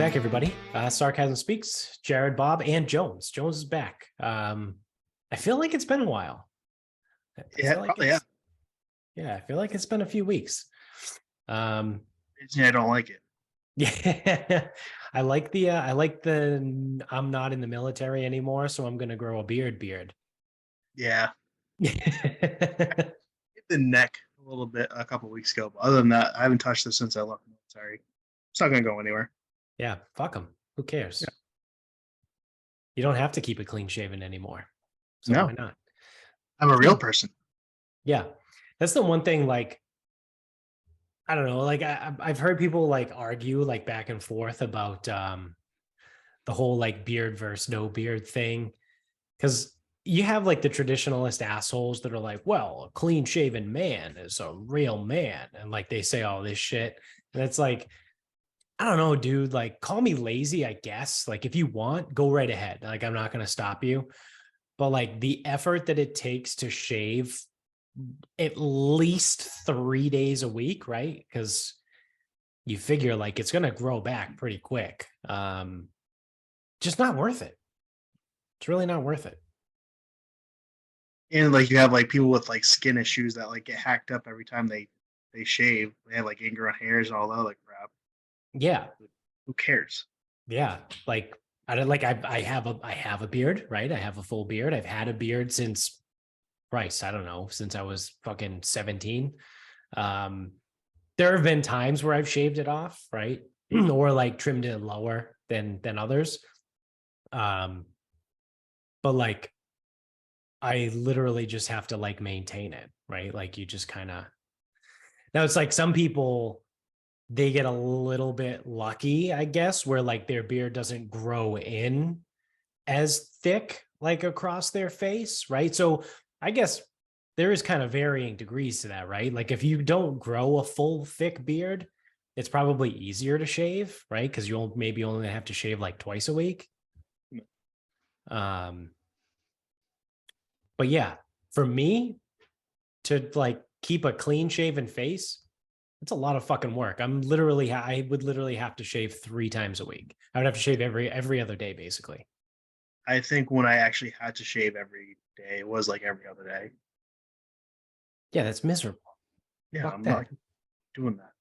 back, everybody. Sarcasm Speaks, Jared, Bob, and Jones. Jones is back. I feel like it's been a while. I Yeah, feel like probably. Yeah, yeah, I feel like it's been a few weeks. I don't like it. Yeah, I like the I'm not in the military anymore, so I'm gonna grow a beard. Yeah, Yeah, hit the neck a little bit a couple weeks ago, but other than that, I haven't touched this since I left the military. It's not gonna go anywhere. fuck them. Who Yeah. cares? You don't have to keep it clean shaven anymore. So why No, not? I'm a real person. Yeah, that's the one thing. Like, I don't know. Like I've heard people like argue like back and forth about the whole like beard versus no beard thing. Because you have like the traditionalist assholes that are like, well, a clean shaven man is a real man. And like they say all this shit. And it's like, I don't know, dude. Like, call me lazy, I guess. Like, if you want, go right ahead. Like, I'm not going to stop you. But like the effort that it takes to shave at least 3 days a week, right? Because you figure like it's going to grow back pretty quick. Just not worth it. It's really not worth it. And like you have like people with like skin issues that like get hacked up every time they shave. They have like ingrown hairs and all that other crap. Yeah. Who cares? Yeah. Like I don't like I have a beard, right? I have a full beard. I've had a beard since Christ, I don't know, since I was fucking 17. Um, there have been times where I've shaved it off, right? Or like trimmed it lower than others. Um, but like I literally just have to like maintain it, right? Like you just kind of now it's like some people they get a little bit lucky, I guess, where like their beard doesn't grow in as thick like across their face, right? So I guess there is kind of varying degrees to that, right? Like if you don't grow a full thick beard, it's probably easier to shave, right? Because you'll maybe only have to shave like twice a week. Um, but yeah, for me to like keep a clean shaven face, it's a lot of fucking work. I would literally have to shave 3 times a week. I would have to shave every other day, basically. I think when I actually had to shave every day, it was like every other day. Yeah, that's miserable. Yeah, Fuck I'm not that. doing that.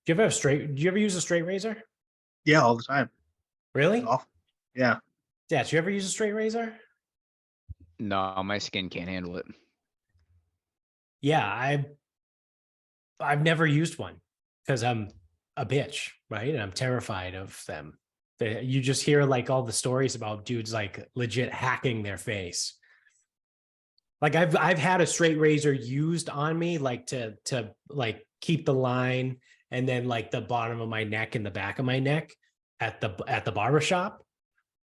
Do you ever use a straight razor? Yeah, all the time. It's Really? awful. Yeah, Yeah, do you ever use a straight razor? No, my skin can't handle it. Yeah, I've never used one because I'm a bitch, right? And I'm terrified of them. You just hear like all the stories about dudes like legit hacking their face. Like I've had a straight razor used on me like to like keep the line and then like the bottom of my neck and the back of my neck at the barber shop.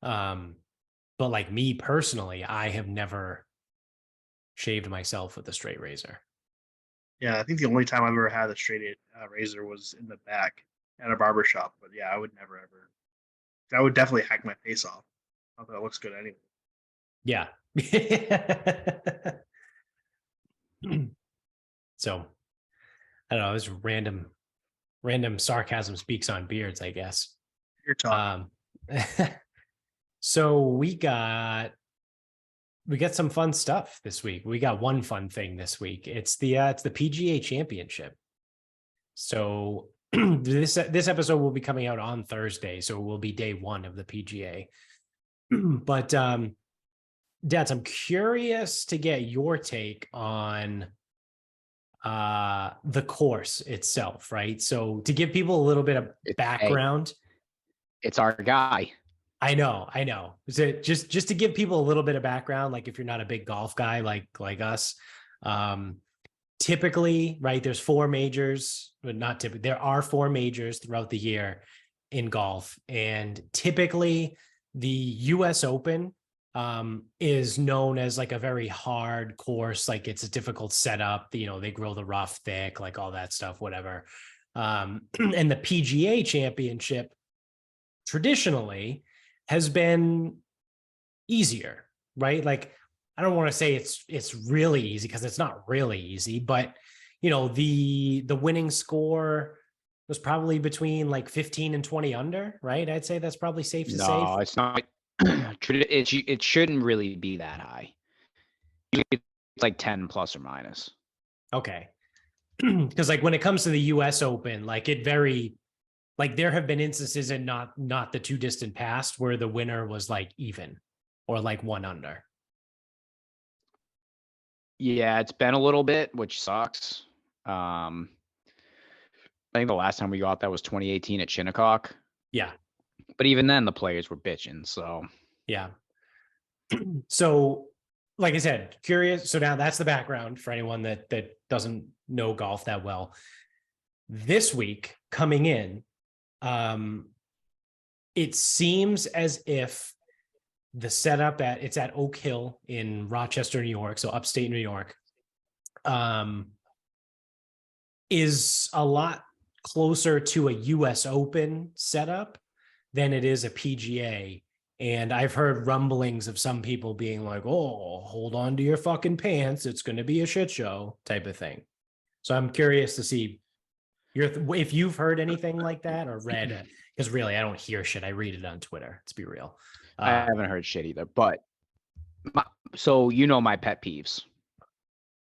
Um, but like me personally, I have never shaved myself with a straight razor. yeah. I think the only time I've ever had a straight razor was in the back at a barber shop. But yeah, I would never ever. I would definitely hack my face off. Not that it looks good anyway. Yeah. So I don't know. It was random sarcasm speaks on beards, I guess. You're talking. So we got some fun stuff this week. We got one fun thing this week. It's the PGA Championship. So this episode will be coming out on Thursday, so it will be day one of the PGA. But Dads, I'm curious to get your take on the course itself, right? So to give people a little bit of background. It's our guy. I know. So just to give people a little bit of background, like if you're not a big golf guy like us, typically, right, there's 4 majors, but not typically, there are 4 majors throughout the year in golf. And typically the US Open is known as like a very hard course. Like it's a difficult setup, you know, they grow the rough thick, like all that stuff, whatever. And the PGA Championship traditionally has been easier, right? Like I don't want to say it's really easy because it's not really easy, but you know, the winning score was probably between like 15 and 20 under, right? I'd say that's probably safe to say. No, it's not. It shouldn't really be that high. It's like 10 plus or minus. Okay. Because like when it comes to the US Open, like there have been instances in not the too distant past where the winner was like even or like one under. Yeah, it's been a little bit, which sucks. I think the last time we got that was 2018 at Shinnecock. Yeah. But even then, the players were bitching. So Yeah. So, like I said, curious. So now that's the background for anyone that doesn't know golf that well. This week coming in, it seems as if the setup it's at Oak Hill in Rochester, New York, so upstate New York, is a lot closer to a US Open setup than it is a PGA. And I've heard rumblings of some people being like, oh, hold on to your fucking pants. It's going to be a shit show type of thing. So I'm curious to see if you've heard anything like that or read, because really I don't hear shit. I read it on Twitter. Let's be real. I haven't heard shit either. But so my pet peeves.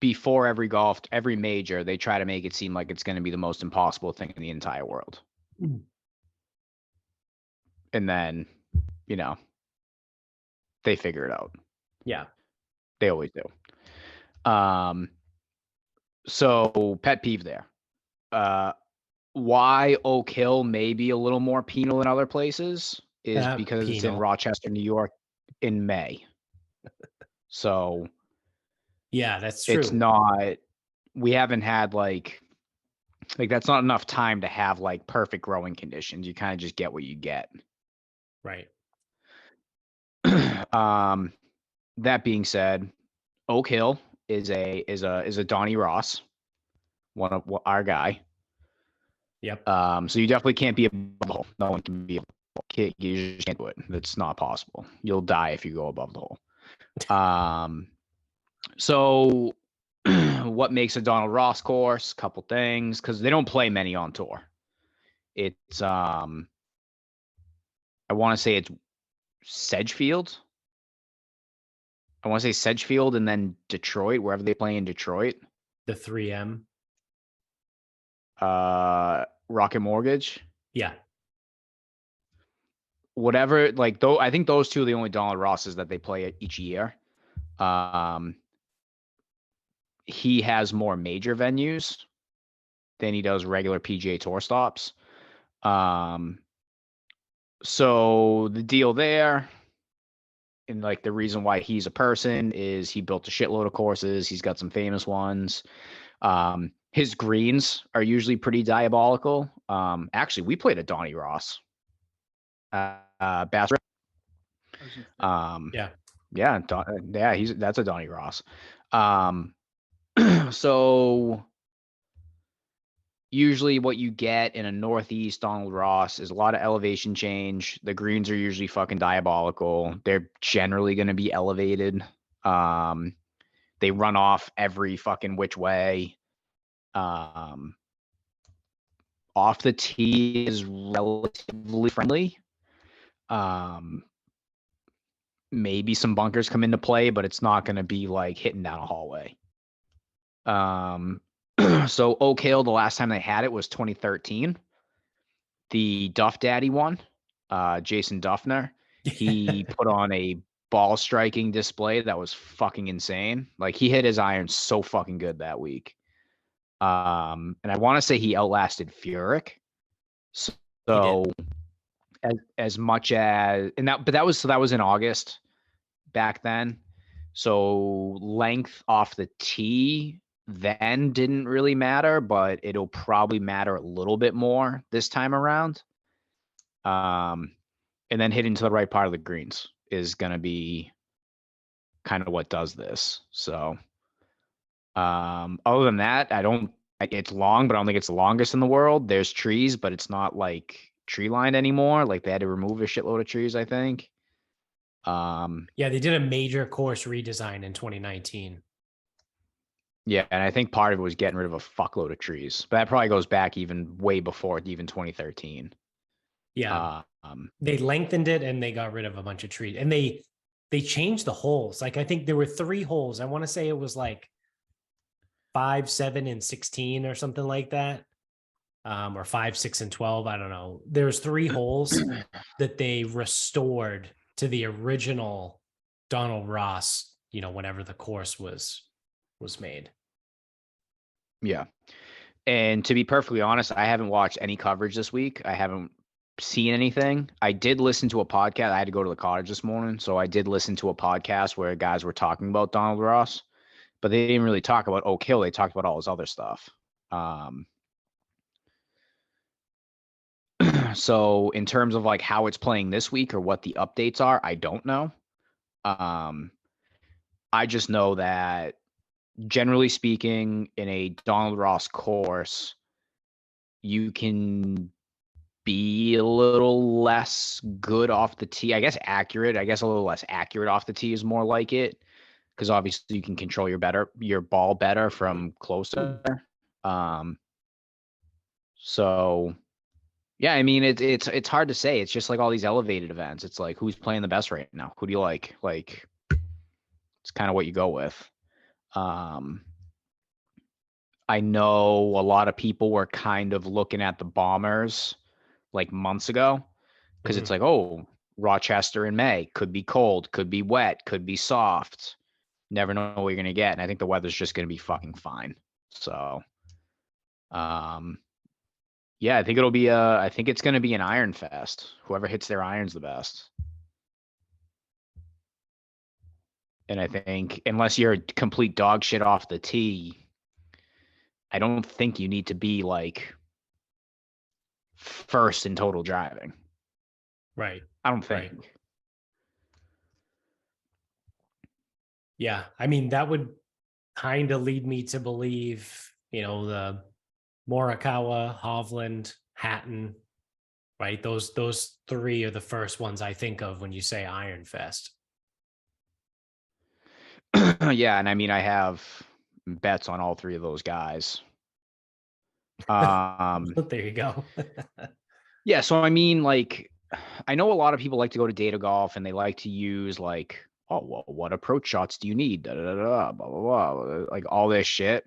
Before every major, they try to make it seem like it's going to be the most impossible thing in the entire world. And then, they figure it out. Yeah. They always do. So pet peeve there. Why Oak Hill may be a little more penal than other places is because it's in Rochester, New York in May. So yeah, that's true. It's not, we haven't had like that's not enough time to have like perfect growing conditions. You kind of just get what you get. Right. That being said, Oak Hill is a Donnie Ross, one of our guy. Yep. So you definitely can't be above the hole. No one can be above the hole. You just can't do it. That's not possible. You'll die if you go above the hole. So what makes a Donald Ross course? Couple things, because they don't play many on tour. It's I want to say it's Sedgefield. I want to say Sedgefield and then Detroit, wherever they play in Detroit. The 3M. Rocket Mortgage. Yeah. Whatever, though, I think those two are the only Donald Rosses that they play each year. He has more major venues than he does regular PGA Tour stops. So the deal there, and the reason why he's a person is he built a shitload of courses. He's got some famous ones. His greens are usually pretty diabolical. Actually, we played a Donnie Ross. Bass. Yeah. That's a Donnie Ross. So usually what you get in a Northeast Donald Ross is a lot of elevation change. The greens are usually fucking diabolical. They're generally going to be elevated. They run off every fucking which way. Off the tee is relatively friendly. Maybe some bunkers come into play, but it's not going to be like hitting down a hallway. So Oak Hill, the last time they had it was 2013. The Duff Daddy one, Jason Duffner, he put on a ball striking display that was fucking insane. He hit his iron so fucking good that week. And I want to say he outlasted Furyk. So as much as, that was in August back then. So length off the tee then didn't really matter, but it'll probably matter a little bit more this time around. And then hitting to the right part of the greens is going to be kind of what does this. So other than that, it's long, but I don't think it's the longest in the world. There's trees, but it's not tree lined anymore. They had to remove a shitload of trees, I think. Yeah, they did a major course redesign in 2019. Yeah, and I think part of it was getting rid of a fuckload of trees, but that probably goes back even way before even 2013. Yeah. Um, They lengthened it and they got rid of a bunch of trees. And they changed the holes. Like I think there were 3 holes. I want to say it was like 5, 7, and 16 or something like that. Or 5, 6, and 12. I don't know. There's 3 holes that they restored to the original Donald Ross, whenever the course was made. yeah. And to be perfectly honest, I haven't watched any coverage this week. I haven't seen anything. I did listen to a podcast. I had to go to the cottage this morning, so I did listen to a podcast where guys were talking about Donald Ross, but they didn't really talk about Oak Hill. They talked about all his other stuff. So in terms of like how it's playing this week or what the updates are, I don't know. I just know that generally speaking, in a Donald Ross course, you can be a little less good off the tee. I guess accurate. I guess a little less accurate off the tee is more like it, because obviously you can control your ball better from closer. So yeah, I mean it's hard to say. It's just like all these elevated events. It's like who's playing the best right now? Who do you like? Like it's kind of what you go with. Um, I know a lot of people were kind of looking at the Bombers like months ago because it's like, oh, Rochester in May could be cold, could be wet, could be soft. Never know what you're gonna get, and I think the weather's just gonna be fucking fine. So, yeah, I think it'll be I think it's gonna be an iron fest. Whoever hits their irons the best. And I think unless you're a complete dog shit off the tee, I don't think you need to be like first in total driving. Right. I don't Right. think. Yeah. I mean, that would kind of lead me to believe, the Morikawa, Hovland, Hatton, right? Those 3 are the first ones I think of when you say Iron Fest. Yeah, and I mean I have bets on all 3 of those guys. There you go. Yeah, so I mean, like, I know a lot of people like to go to data golf and they like to use like, oh well, what approach shots do you need? Da, da, da, da, blah blah blah, like all this shit.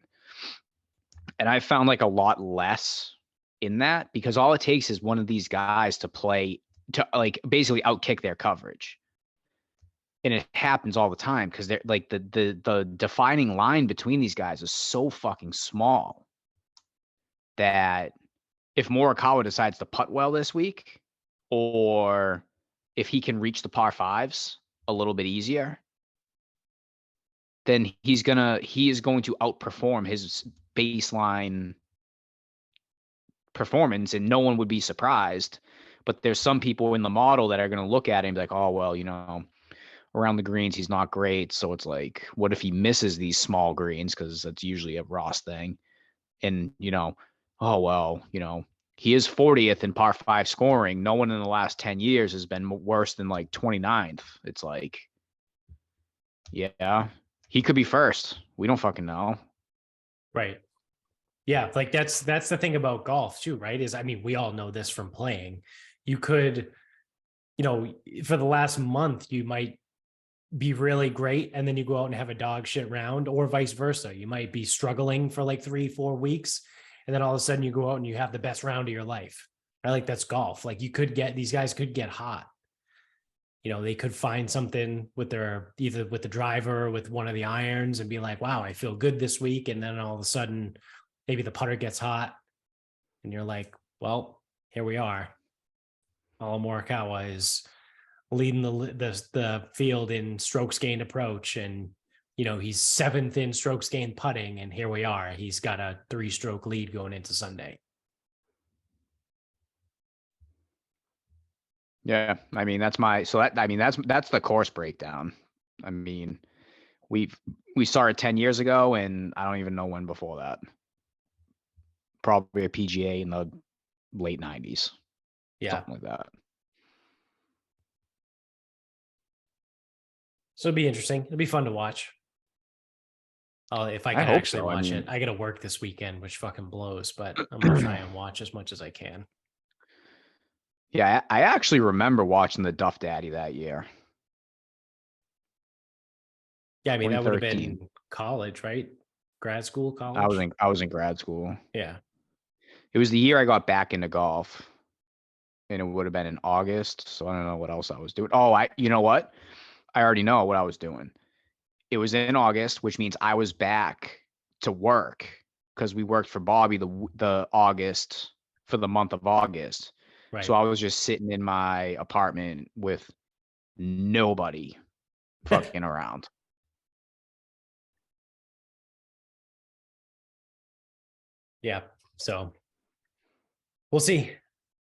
And I found like a lot less in that because all it takes is one of these guys to play to like basically outkick their coverage. And it happens all the time because they're like the defining line between these guys is so fucking small that if Morikawa decides to putt well this week, or if he can reach the par fives a little bit easier, then he is going to outperform his baseline performance, and no one would be surprised. But there's some people in the model that are going to look at him and be like, oh well, around the greens he's not great. So it's like, what if he misses these small greens? Because that's usually a Ross thing. And oh well, he is 40th in par 5 scoring. No one in the last 10 years has been worse than like 29th. It's like, yeah, he could be first. We don't fucking know. Right. Yeah, like that's the thing about golf too, right? I mean, we all know this from playing. You could, for the last month, you might be really great and then you go out and have a dog shit round, or vice versa. You might be struggling for like 3, 4 weeks, and then all of a sudden you go out and you have the best round of your life. Right? Like that's golf. Like these guys could get hot. They could find something with either with the driver or with one of the irons and be like, wow, I feel good this week. And then all of a sudden, maybe the putter gets hot and you're like, well, here we are. Colin Morikawa is leading the field in strokes gained approach, and he's 7th in strokes gained putting, and here we are. He's got a 3-stroke lead going into Sunday. Yeah, I mean that's the course breakdown. I mean, we saw it 10 years ago, and I don't even know when before that. Probably a PGA in the late 90s. Yeah. Something like that. So it'll be interesting. It'll be fun to watch. Oh, if I I can hope actually so. I watch mean, it. I gotta work this weekend, which fucking blows, but I'm gonna try and watch as much as I can. yeah, I actually remember watching the Duff Daddy that year, Yeah, I mean that would have 2013. been college, right? Grad school, I was college. in I was in grad school. Yeah. It was the year I got back into golf, and it would have been in August. So I don't know what else I was doing. Oh, you know what? I already know what I was doing. It was in August, which means I was back to work because we worked for Bobby the August for the month of August. So Right. I was just sitting in my apartment with nobody fucking around. Yeah. So we'll see.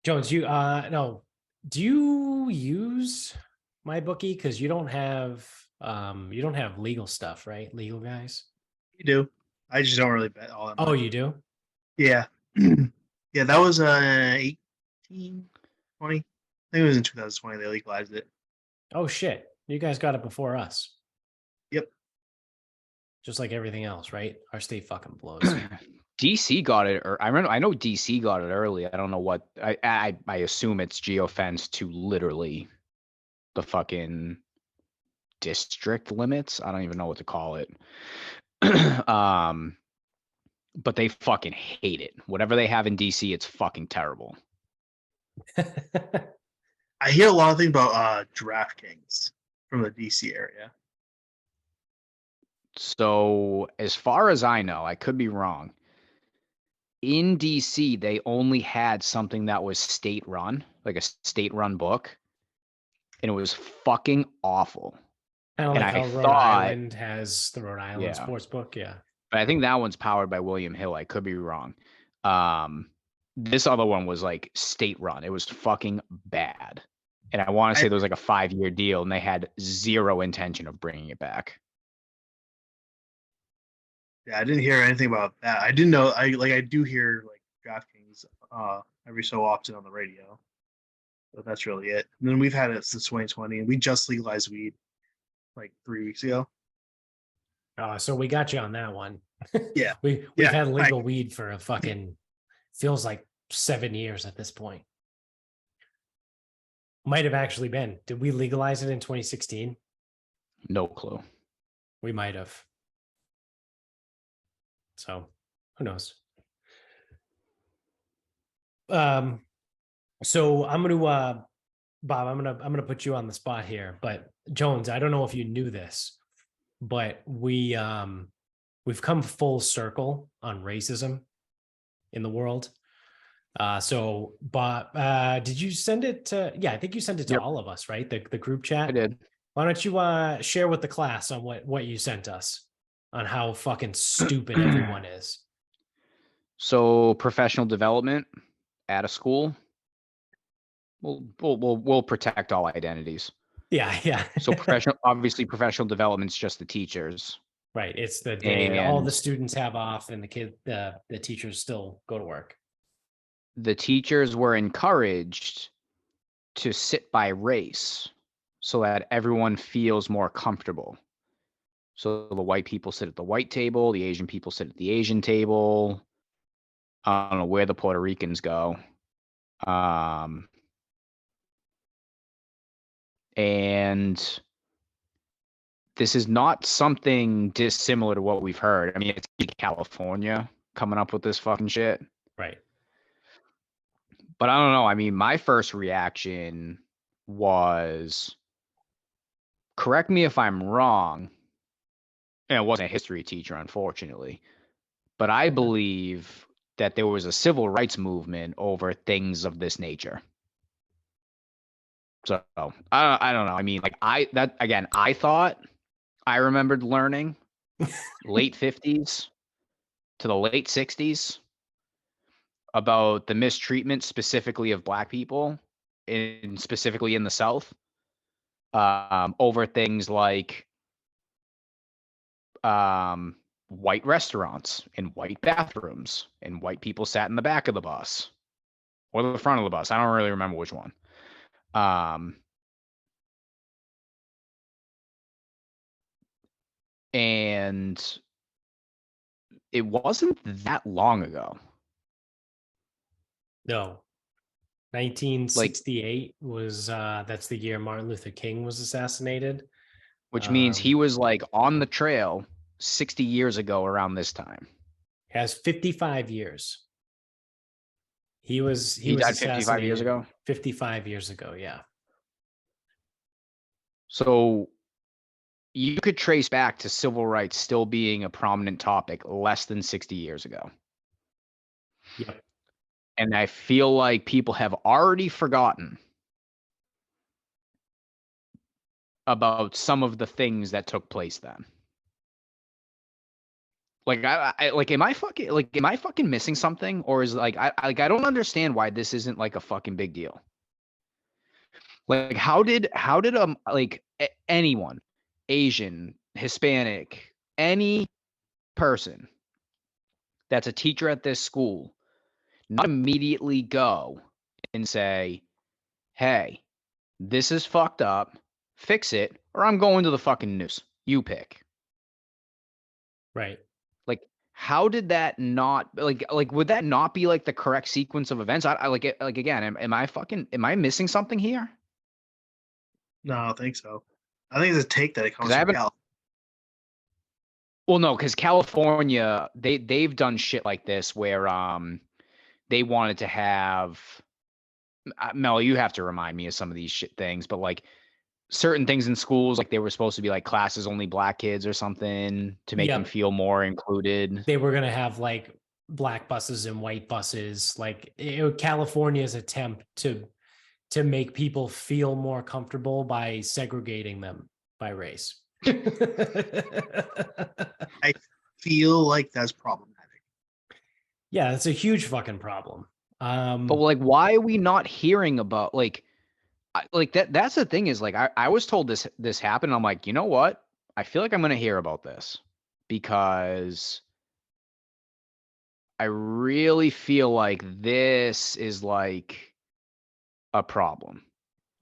Jones, no, do you use my bookie? Because you don't have legal stuff, right? Legal guys. You do. I just don't really bet all that Oh, much. you do? Yeah. Yeah, that was 18, 20. I think it was in 2020 they legalized it. Oh shit. You guys got it before us. Yep. Just like everything else, right? Our state fucking blows. DC got it, or I know DC got it early. I don't know what I assume it's geofence to literally the fucking district limits. I don't even know what to call it. But they fucking hate it. Whatever they have in DC, it's fucking terrible. I hear a lot of things about DraftKings from the DC area. So, as far as I know, I could be wrong. In DC, they only had something that was state run, like a state run book, and it was fucking awful. Kind of And like I how Rhode thought, Island has the Rhode Island yeah, sports book. Yeah. but I think that one's powered by William Hill. I could be wrong. Um, this other one was like state run. It was fucking bad. And I want to say I there was like a 5-year deal, and they had zero intention of bringing it back. Yeah, I didn't hear anything about that. I didn't know. I do hear like DraftKings every so often on the radio, but that's really it. And then we've had it since 2020, and we just legalized weed like 3 weeks ago. So we got you on that one. Yeah, We've yeah. had legal weed for a fucking feels like 7 years at this point. Might have actually been. Did we legalize it in 2016? No clue. We might have. So who knows? So I'm gonna Bob, I'm gonna put you on the spot here. But Jones, I don't know if you knew this, but we've come full circle on racism in the world. So Bob, did you send it to yeah, I think you sent it to Yep. all of us, right? The group I chat. did. Why don't you share with the class on what you sent us on how fucking stupid everyone is? So professional development at a school. We'll protect all identities. Yeah, yeah. So professional development's just the teachers. Right. It's the day that all And the students have off and the teachers still go to work. the teachers were encouraged to sit by race so that everyone feels more comfortable. So the white people sit at the white table, the Asian people sit at the Asian table. I don't know where the Puerto Ricans go. And this is not something dissimilar to what we've heard. I mean, it's California coming up with this fucking shit. Right. But I don't know. I mean, my first reaction was, correct me if I'm wrong. And it wasn't a history teacher, unfortunately. But I believe that there was a civil rights movement over things of this nature. So I don't know. I mean, like I thought I remembered learning late 50s to the late 60s about the mistreatment specifically of black people, specifically in the South, over things like white restaurants and white bathrooms, and white people sat in the back of the bus or the front of the bus. I don't really remember which one. And it wasn't that long ago. No. Like, 1968 was that's the year Martin Luther King was assassinated. which means he was like on the trail 60 years ago around this time. Has 55 years. He was died 55 years assassinated ago. 55 years ago, yeah. So you could trace back to civil rights still being a prominent topic less than 60 years ago. Yep. And I feel like people have already forgotten about some of the things that took place then. Like I like am I fucking missing something, or is like I don't understand why this isn't like a fucking big deal. Like how did like anyone, Asian, Hispanic, any person that's a teacher at this school not immediately go and say, "Hey, this is fucked up. Fix it, or I'm going to the fucking news. You pick." Right. Like, how did that not like would that not be like the correct sequence of events? I like it. Like again, am I missing something here? No, I don't think so. I think it's a take that it comes Because I from haven't. Cal. Well, no, because California they've done shit like this where they wanted to have Mel. You have to remind me of some of these shit things, but like certain things in schools, like they were supposed to be like classes only black kids or something to make them Yep. feel more included. They were gonna have like black buses and white buses, like California's attempt to make people feel more comfortable by segregating them by race. I feel like that's problematic. Yeah, it's a huge fucking problem. But like, why are we not hearing about like that's the thing is like I was told this happened. I'm like, you know what? I feel like I'm gonna hear about this because I really feel like this is like a problem,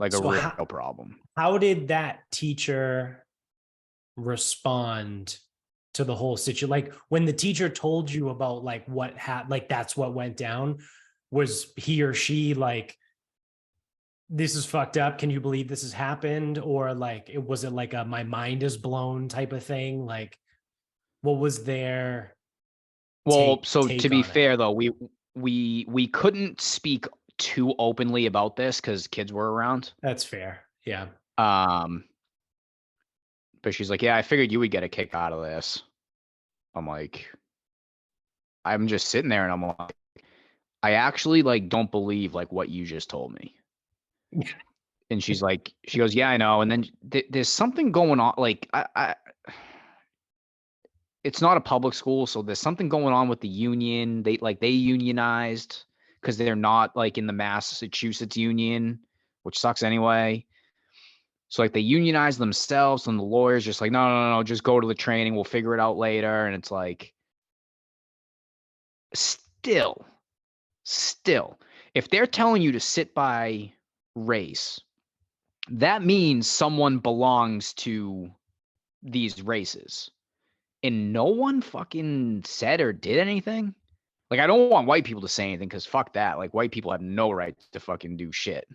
like a So real problem. How did that teacher respond to the whole situation? Like when the teacher told you about like what like that's what went down, was he or she like, this is fucked up, can you believe this has happened? Or like was it like a my mind is blown type of thing? Like what was their Well, so to take be on it? fair though, we couldn't speak too openly about this because kids were around. That's fair. Yeah. But she's like, yeah, I figured you would get a kick out of this. I'm like, I'm just sitting there and I'm like, I actually like don't believe like what you just told me. And she's like, she goes, yeah, I know. And then there's something going on. Like it's not a public school, so there's something going on with the union. They unionized because they're not like in the Massachusetts union, which sucks anyway. So like they unionized themselves, and the lawyers just like, no, just go to the training. We'll figure it out later. And it's like, still, if they're telling you to sit by race, that means someone belongs to these races. And no one fucking said or did anything. Like, I don't want white people to say anything because fuck that. Like, white people have no right to fucking do shit.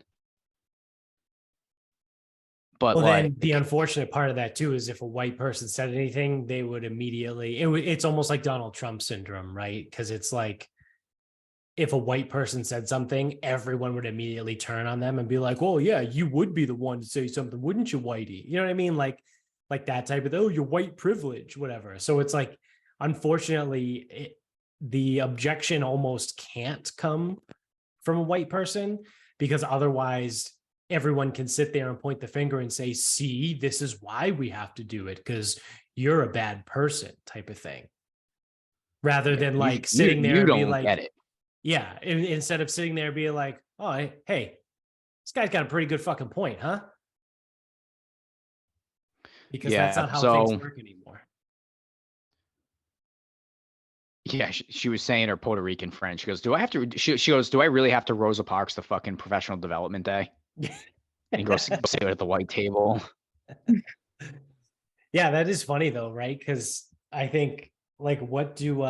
But well, like, then the unfortunate part of that too is if a white person said anything, they would immediately. It's almost like Donald Trump syndrome, right? Because it's like if a white person said something, everyone would immediately turn on them and be like, "Oh yeah, you would be the one to say something, wouldn't you, Whitey?" You know what I mean? Like that type of, oh, your white privilege, whatever. So it's like, unfortunately, the objection almost can't come from a white person because otherwise everyone can sit there and point the finger and say, see, this is why we have to do it because you're a bad person type of thing. Rather than like sitting there and be like, get it. Yeah, instead of sitting there and being like, oh, hey, this guy's got a pretty good fucking point, huh? Because that's not how things work anymore. Yeah, she was saying her Puerto Rican friend. She goes, "Do I have to?" She goes, "Do I really have to Rosa Parks the fucking professional development day?" And he goes, "Say it at the white table." Yeah, that is funny though, right? Because I think like what do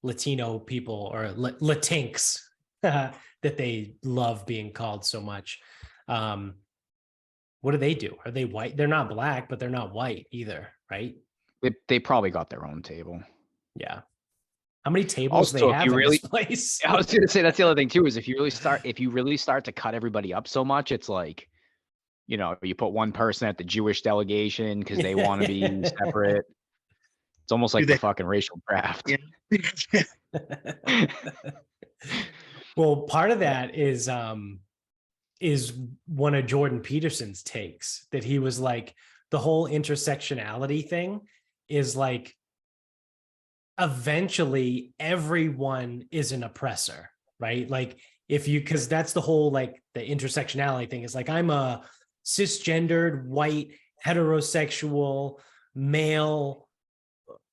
Latino people or Latinx that they love being called so much? What do they do? Are they white? They're not black, but they're not white either, right? They probably got their own table. Yeah. How many tables they Also, if have you in really, this place? I was gonna say that's the other thing too, is if you really start to cut everybody up so much, it's like, you put one person at the Jewish delegation because they want to be separate. It's almost Do like the they? fucking racial draft. Yeah. Well, part of that is one of Jordan Peterson's takes, that he was like, the whole intersectionality thing is like, eventually everyone is an oppressor, right? Like if you, because that's the whole, like the intersectionality thing is like, I'm a cisgendered white heterosexual male,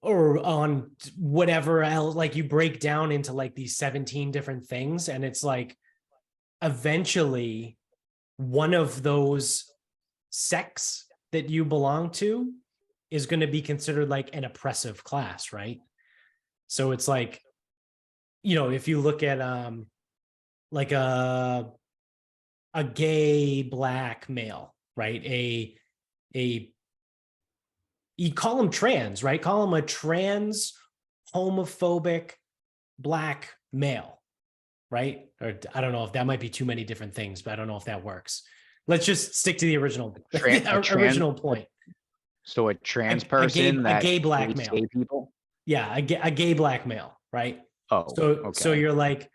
or on whatever else, like you break down into like these 17 different things, and it's like eventually one of those sects that you belong to is going to be considered like an oppressive class, right? So it's like, if you look at like a gay black male, right? You call him trans, right? Call him a trans homophobic black male, right? Or I don't know if that might be too many different things, but I don't know if that works. Let's just stick to the original original point. So a trans A person gay that black hates male. gay people? Yeah, a gay black male, right? Oh, So okay. you're like,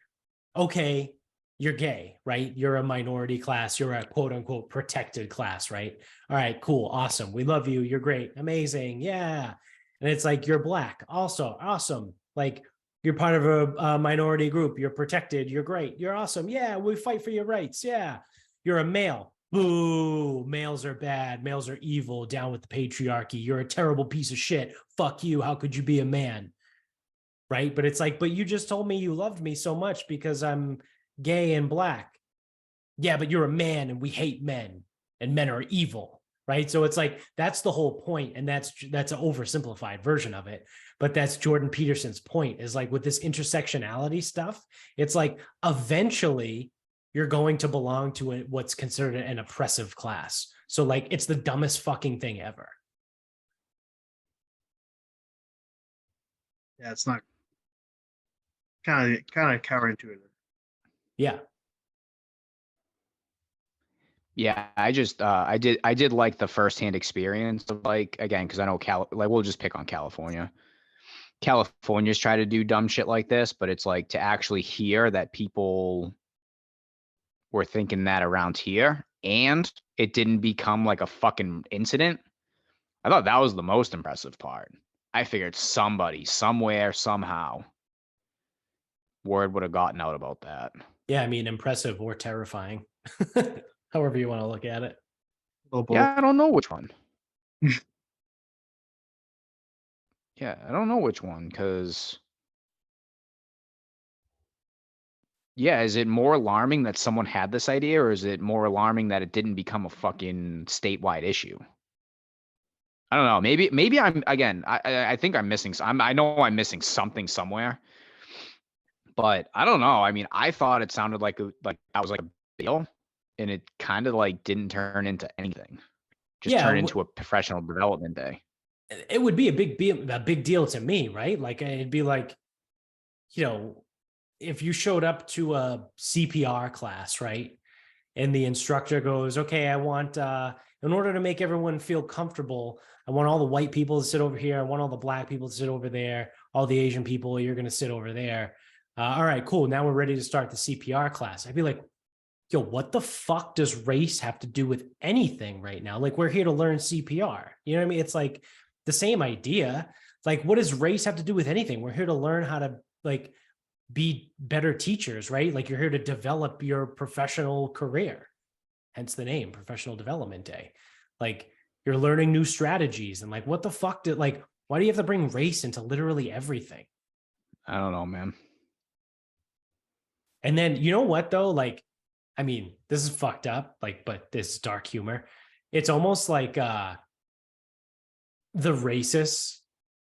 okay, you're gay, right? You're a minority class. You're a quote unquote protected class, right? All right, cool, awesome. We love you. You're great, amazing, yeah. And it's like, you're black, also awesome. Like you're part of a minority group. You're protected. You're great. You're awesome. Yeah, we fight for your rights. Yeah, you're a male. Boo, males are bad. Males are evil. Down with the patriarchy. You're a terrible piece of shit. Fuck you. How could you be a man? Right. But it's like, but you just told me you loved me so much because I'm gay and black. Yeah, but you're a man and we hate men and men are evil. Right. So it's like, that's the whole point. And that's an oversimplified version of it. But that's Jordan Peterson's point, is like with this intersectionality stuff, it's like eventually you're going to belong to what's considered an oppressive class. So like, it's the dumbest fucking thing ever. Yeah, it's not kind of counterintuitive. Yeah, I just I did like the firsthand experience of, like, again, because I know like we'll just pick on California. California's try to do dumb shit like this, but it's like to actually hear that people were thinking that around here and it didn't become like a fucking incident. I thought that was the most impressive part. I figured somebody, somewhere, somehow, word would have gotten out about that. Yeah, I mean, impressive or terrifying, however you want to look at it. Yeah, I don't know which one. Yeah, I don't know which one, because yeah, is it more alarming that someone had this idea, or is it more alarming that it didn't become a fucking statewide issue? I don't know. Maybe I'm, again, I think I'm missing. I know I'm missing something somewhere, but I don't know. I mean, I thought it sounded like that was like a deal, and it kind of like didn't turn into anything. Just Yeah, turned into a professional development day. it would be a big deal to me, right? Like it'd be like, if you showed up to a CPR class, right? And the instructor goes, okay, I want, in order to make everyone feel comfortable, I want all the white people to sit over here. I want all the black people to sit over there. All the Asian people, you're going to sit over there. All right, cool. Now we're ready to start the CPR class. I'd be like, yo, what the fuck does race have to do with anything right now? Like, we're here to learn CPR. You know what I mean? It's like the same idea. Like, what does race have to do with anything? We're here to learn how to like be better teachers, right? Like you're here to develop your professional career. Hence the name, Professional Development Day. Like you're learning new strategies, and like, what the fuck why do you have to bring race into literally everything? I don't know, man. And then, you know what though? Like, I mean, this is fucked up, like, but this is dark humor. It's almost like the racists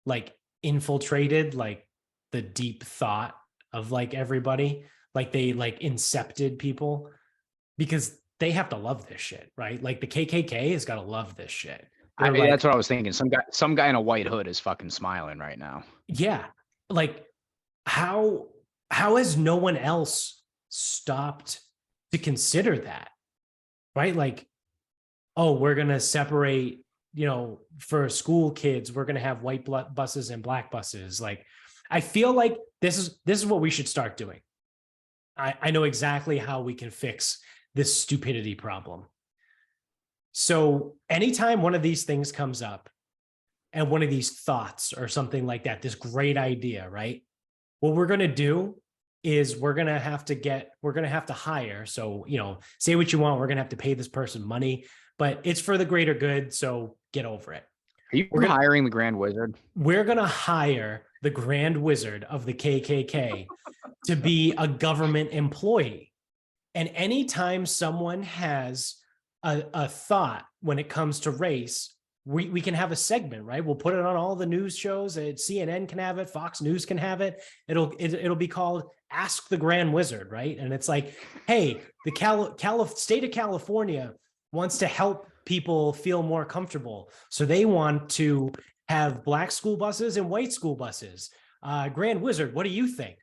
like infiltrated like the deep thought of like everybody, like they like incepted people because they have to love this shit, right? Like the KKK has got to love this shit. They're like, That's what I was thinking. Some guy in a white hood is fucking smiling right now. yeah, like how has no one else stopped to consider that, right? Like, oh, we're gonna separate, for school kids, we're gonna have white buses and black buses. Like, I feel like this is what we should start doing. I know exactly how we can fix this stupidity problem. So anytime one of these things comes up and one of these thoughts or something like that, this great idea, right? What we're going to do is we're going to have to hire. So, say what you want. We're going to have to pay this person money, but it's for the greater good. So get over it. Are you hiring the Grand Wizard? We're going to hire the Grand Wizard of the KKK to be a government employee. And anytime someone has a thought when it comes to race, we can have a segment, right? We'll put it on all the news shows. CNN can have it. Fox News can have it. It'll be called Ask the Grand Wizard, right? And it's like, hey, the state of California wants to help people feel more comfortable. So they want to have black school buses and white school buses. Grand Wizard, what do you think?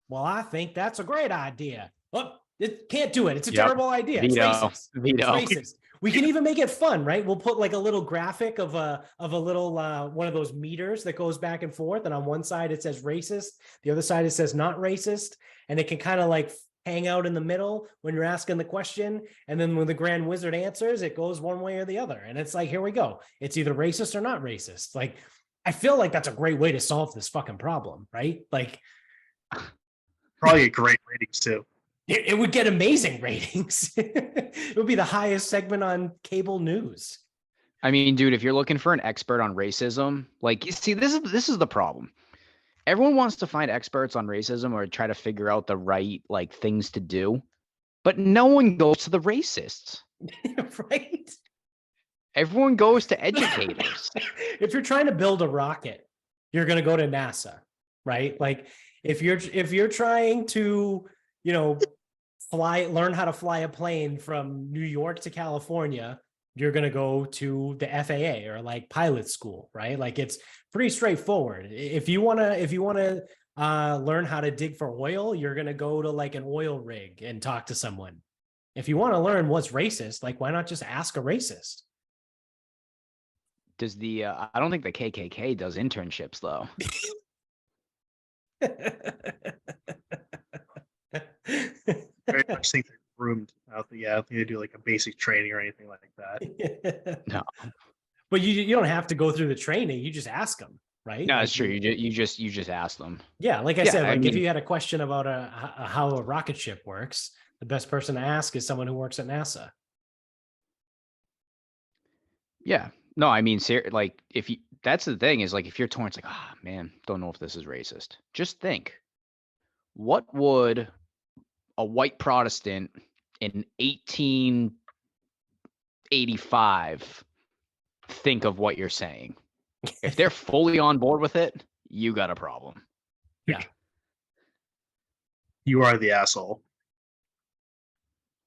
Well, I think that's a great idea. Oh, it can't do it. It's a terrible idea. It's racist. It's racist. We can even make it fun, right? We'll put like a little graphic of a little one of those meters that goes back and forth, and on one side it says racist, the other side it says not racist, and it can kind of like hang out in the middle when you're asking the question, and then when the Grand Wizard answers, it goes one way or the other, and it's like, here we go. It's either racist or not racist. Like, I feel like that's a great way to solve this fucking problem, right? Like, probably get great ratings too. It would get amazing ratings. It would be the highest segment on cable news. I mean, dude, if you're looking for an expert on racism, like, you see, this is the problem. Everyone wants to find experts on racism or try to figure out the right like things to do, but no one goes to the racists. Right? Everyone goes to educators. If you're trying to build a rocket, you're going to go to NASA, right? Like, if you're trying to, learn how to fly a plane from New York to California, you're going to go to the FAA or like pilot school, right? Like, it's pretty straightforward. If you want to learn how to dig for oil, you're going to go to like an oil rig and talk to someone. If you want to learn what's racist, like, why not just ask a racist? Does I don't think the KKK does internships though. Very much think they're groomed out there. Yeah, I don't think they do like a basic training or anything like that. No, but you don't have to go through the training. You just ask them, right? No, like, it's true. You just ask them. Yeah, like I said, mean, if you had a question about how a rocket ship works, the best person to ask is someone who works at NASA. Yeah. No, I mean, like, that's the thing is, like, if you're torn, it's like, man, don't know if this is racist. Just think, what would a white Protestant in 1885 think of what you're saying? If they're fully on board with it, you got a problem. Yeah. You are the asshole.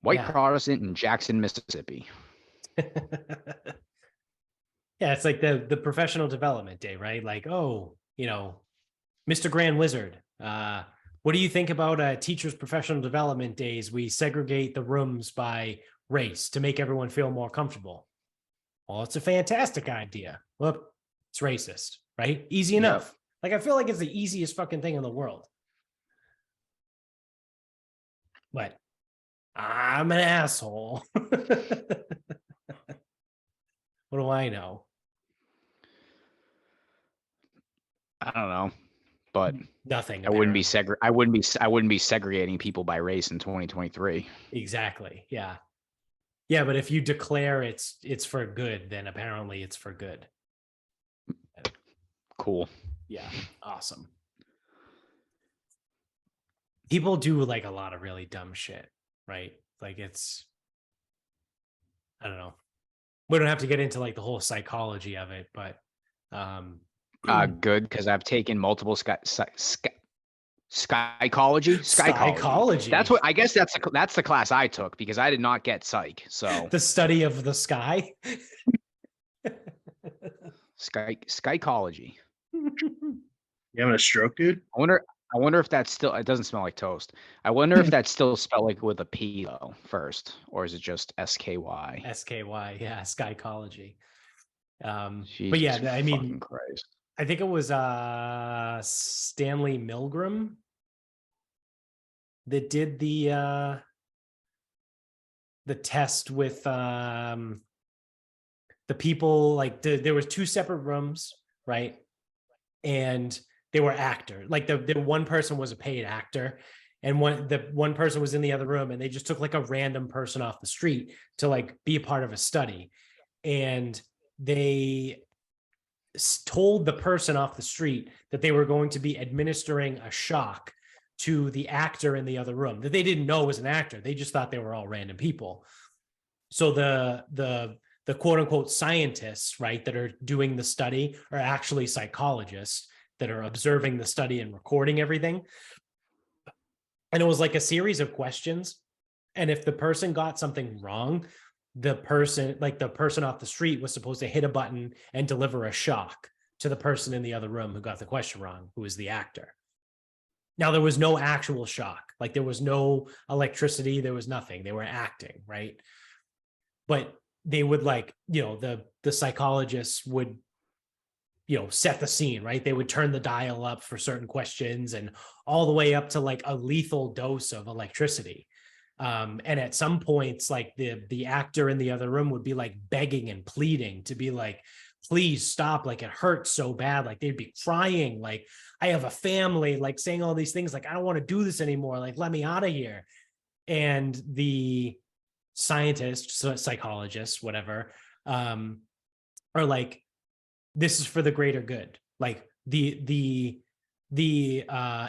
White Protestant in Jackson, Mississippi. Yeah, it's like the professional development day, right? Like, oh, Mr. Grand Wizard, what do you think about teachers' professional development days? We segregate the rooms by race to make everyone feel more comfortable. Well, it's a fantastic idea. Well, it's racist, right? Easy enough. Like, I feel like it's the easiest fucking thing in the world. But I'm an asshole. What do I know? I don't know, but nothing. I wouldn't be segregating people by race in 2023. Exactly. Yeah. Yeah, but if you declare it's for good, then apparently it's for good. Cool. Yeah. Awesome. People do like a lot of really dumb shit, right? Like, I don't know. We don't have to get into like the whole psychology of it, but Good, because I've taken multiple psychology. Psychology. That's what I guess that's the class I took, because I did not get psych. So The study of the sky. psychology. You having a stroke, dude? I wonder if that's still. It doesn't smell like toast. I wonder if that's still spelled like with a P though first, or is it just SKY? SKY, yeah, psychology. But Jesus yeah, I mean, fucking Christ. I think it was Stanley Milgram that did the test with the people. Like there was 2 separate rooms, right? And they were actors. Like the one person was a paid actor, and one person was in the other room, and they just took like a random person off the street to like be a part of a study, and they told the person off the street that they were going to be administering a shock to the actor in the other room that they didn't know was an actor. They just thought they were all random people. So the quote unquote scientists, right, that are doing the study are actually psychologists that are observing the study and recording everything. And it was like a series of questions. And if the person got something wrong, the person off the street was supposed to hit a button and deliver a shock to the person in the other room who got the question wrong, who was the actor. Now, there was no actual shock. Like there was no electricity. There was nothing. They were acting, right? But they would the psychologists would, set the scene, right? They would turn the dial up for certain questions and all the way up to like a lethal dose of electricity. And at some points, like the actor in the other room would be like begging and pleading to be like, please stop. Like it hurts so bad. Like they'd be crying. Like I have a family, like saying all these things. Like, I don't want to do this anymore. Like, let me out of here. And the scientists, psychologists, whatever, are like, this is for the greater good. Like the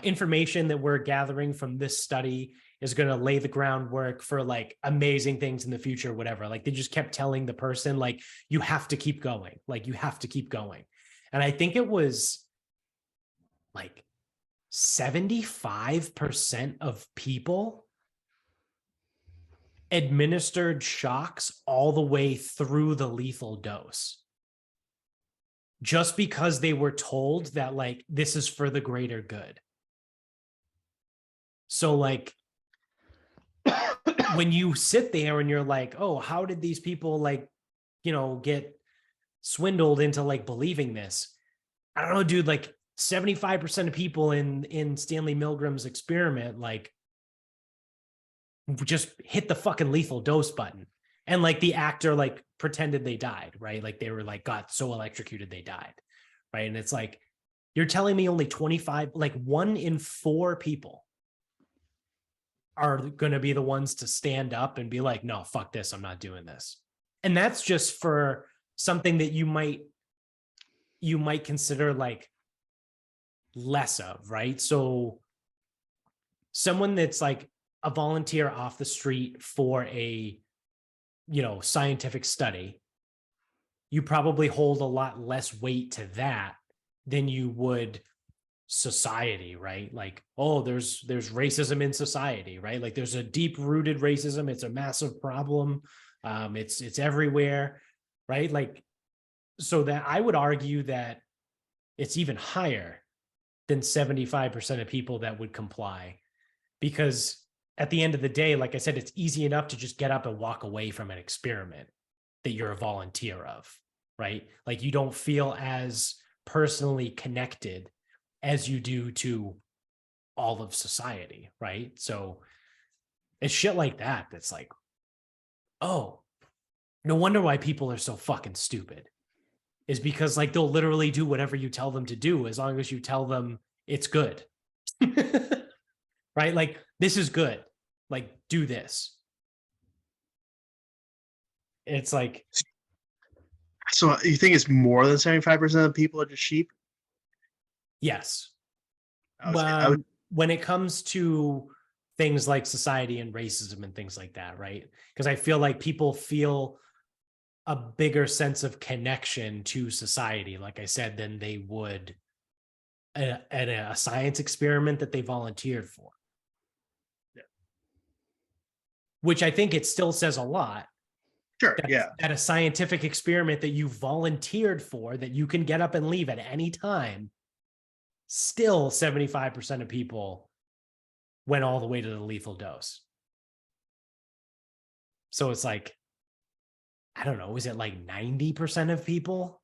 information that we're gathering from this study is going to lay the groundwork for like amazing things in the future, whatever. Like they just kept telling the person, like, you have to keep going. Like you have to keep going. And I think it was like 75% of people administered shocks all the way through the lethal dose, just because they were told that like this is for the greater good. So like when you sit there and you're like, oh, how did these people like, get swindled into like believing this? I don't know, dude, like 75% of people in Stanley Milgram's experiment, like just hit the fucking lethal dose button. And like the actor like pretended they died, right? Like they were like got so electrocuted they died, right? And it's like, you're telling me only 25, like 1 in 4 people are going to be the ones to stand up and be like, no, fuck this, I'm not doing this. And that's just for something that you might consider like less of, right? So someone that's like a volunteer off the street for a scientific study, you probably hold a lot less weight to that than you would society, right? Like, oh, there's racism in society, right? Like there's a deep-rooted racism. It's a massive problem. It's everywhere, right? Like, so that I would argue that it's even higher than 75% of people that would comply, because at the end of the day, like I said, it's easy enough to just get up and walk away from an experiment that you're a volunteer of, right? Like you don't feel as personally connected as you do to all of society, right? So it's shit like that that's like, oh, no wonder why people are so fucking stupid, is because like they'll literally do whatever you tell them to do as long as you tell them it's good. Right? Like, this is good. Like, do this. It's like, So you think it's more than 75% of people are just sheep? yes. I would, When it comes to things like society and racism and things like that, right? Because I feel like people feel a bigger sense of connection to society, like I said, than they would at a science experiment that they volunteered for. Yeah. Which I think it still says a lot. Sure. Yeah. At a scientific experiment that you volunteered for, that you can get up and leave at any time, still 75% of people went all the way to the lethal dose. So it's like, I don't know, is it like 90% of people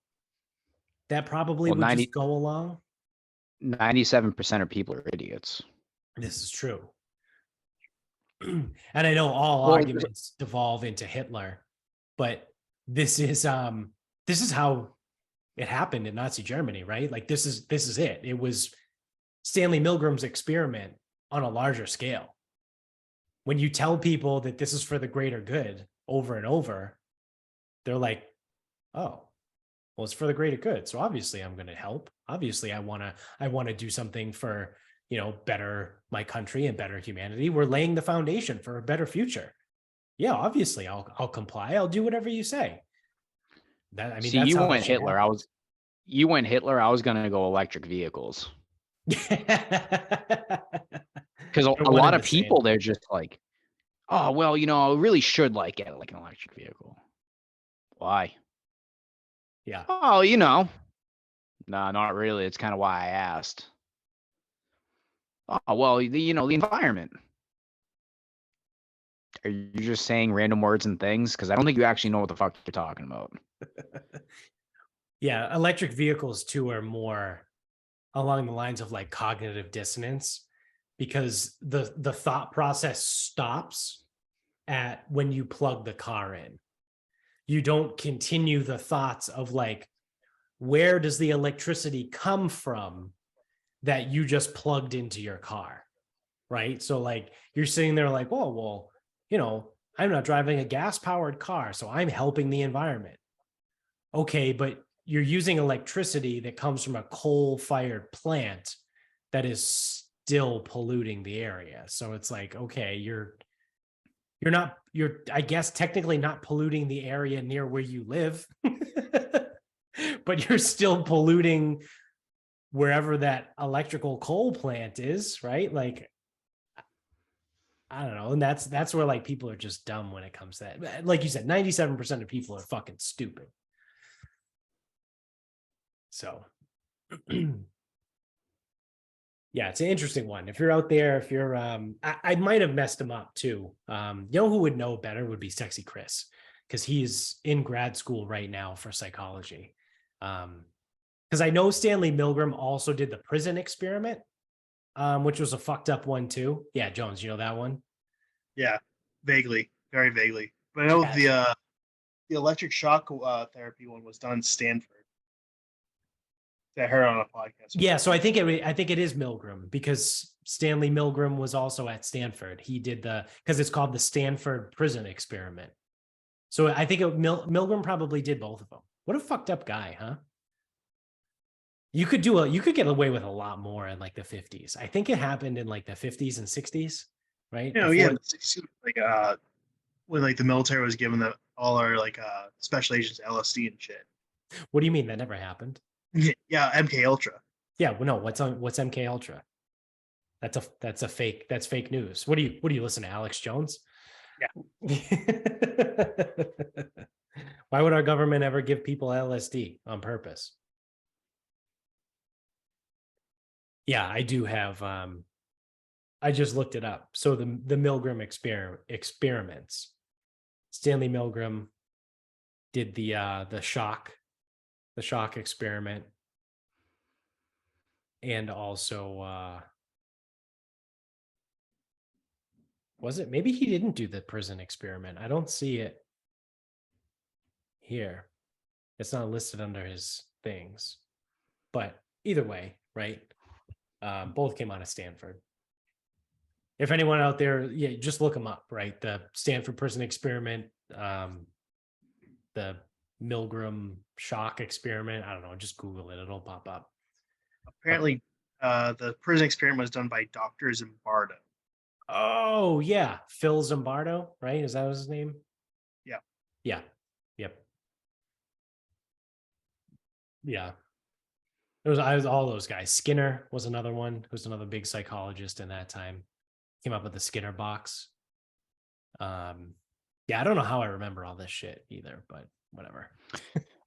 that probably would just go along? 97% of people are idiots. This is true. And I know all arguments devolve into Hitler, but this is how it happened in Nazi Germany, right? Like this is it. It was Stanley Milgram's experiment on a larger scale. When you tell people that this is for the greater good over and over, they're like, oh, well, it's for the greater good. So obviously I'm going to help. Obviously I want to do something for, better my country and better humanity. We're laying the foundation for a better future. Yeah, obviously I'll comply. I'll do whatever you say. See, you went Hitler. You went Hitler. I was going to go electric vehicles. Because a lot of people, they're just like, oh, well, I really should get like an electric vehicle. Why? Yeah. Oh, no, not really. It's kind of why I asked. Oh, well, the environment. Are you just saying random words and things? Because I don't think you actually know what the fuck you're talking about. Yeah, electric vehicles too are more along the lines of like cognitive dissonance, because the thought process stops at when you plug the car in. You don't continue the thoughts of like, where does the electricity come from that you just plugged into your car, right? So like you're sitting there like, oh, well, I'm not driving a gas-powered car, so I'm helping the environment. Okay, but you're using electricity that comes from a coal-fired plant that is still polluting the area. So it's like, okay, you're I guess technically not polluting the area near where you live, but you're still polluting wherever that electrical coal plant is, right? Like, I don't know. And that's where like people are just dumb when it comes to that. Like you said, 97% of people are fucking stupid. So yeah, it's an interesting one. If you're out there, if you're I might have messed him up too. Who would know better would be Sexy Chris, because he's in grad school right now for psychology. Because I know Stanley Milgram also did the prison experiment, which was a fucked up one too. Yeah, Jones, you know that one? Yeah, vaguely, very vaguely. But I know the electric shock therapy one was done in Stanford. I heard on a podcast. Yeah, so I think it is Milgram, because Stanley Milgram was also at Stanford. He did because it's called the Stanford Prison Experiment. So I think Milgram probably did both of them. What a fucked up guy, huh? You could get away with a lot more in like the 50s. I think it happened in like the 50s and 60s, right? Like when like the military was giving all our like special agents LSD and shit. What do you mean that never happened? Yeah, MK Ultra. Yeah, well, no, what's MK Ultra? That's fake news. What do you listen to, Alex Jones? Yeah. Why would our government ever give people LSD on purpose? Yeah, I do have I just looked it up. So the Milgram experiments. Stanley Milgram did the shock experiment, and also was it, maybe he didn't do the prison experiment? I don't see it here. It's not listed under his things, but either way, right? Both came out of Stanford. If anyone out there, yeah, just look them up, right? The Stanford prison experiment, the Milgram shock experiment. I don't know. Just Google it. It'll pop up. Apparently, the prison experiment was done by Dr. Zimbardo. Oh, yeah. Phil Zimbardo, right? Is that his name? Yeah. Yeah. Yep. Yeah. I was all those guys. Skinner was another one, who's another big psychologist in that time. Came up with the Skinner box. Yeah, I don't know how I remember all this shit either, but whatever.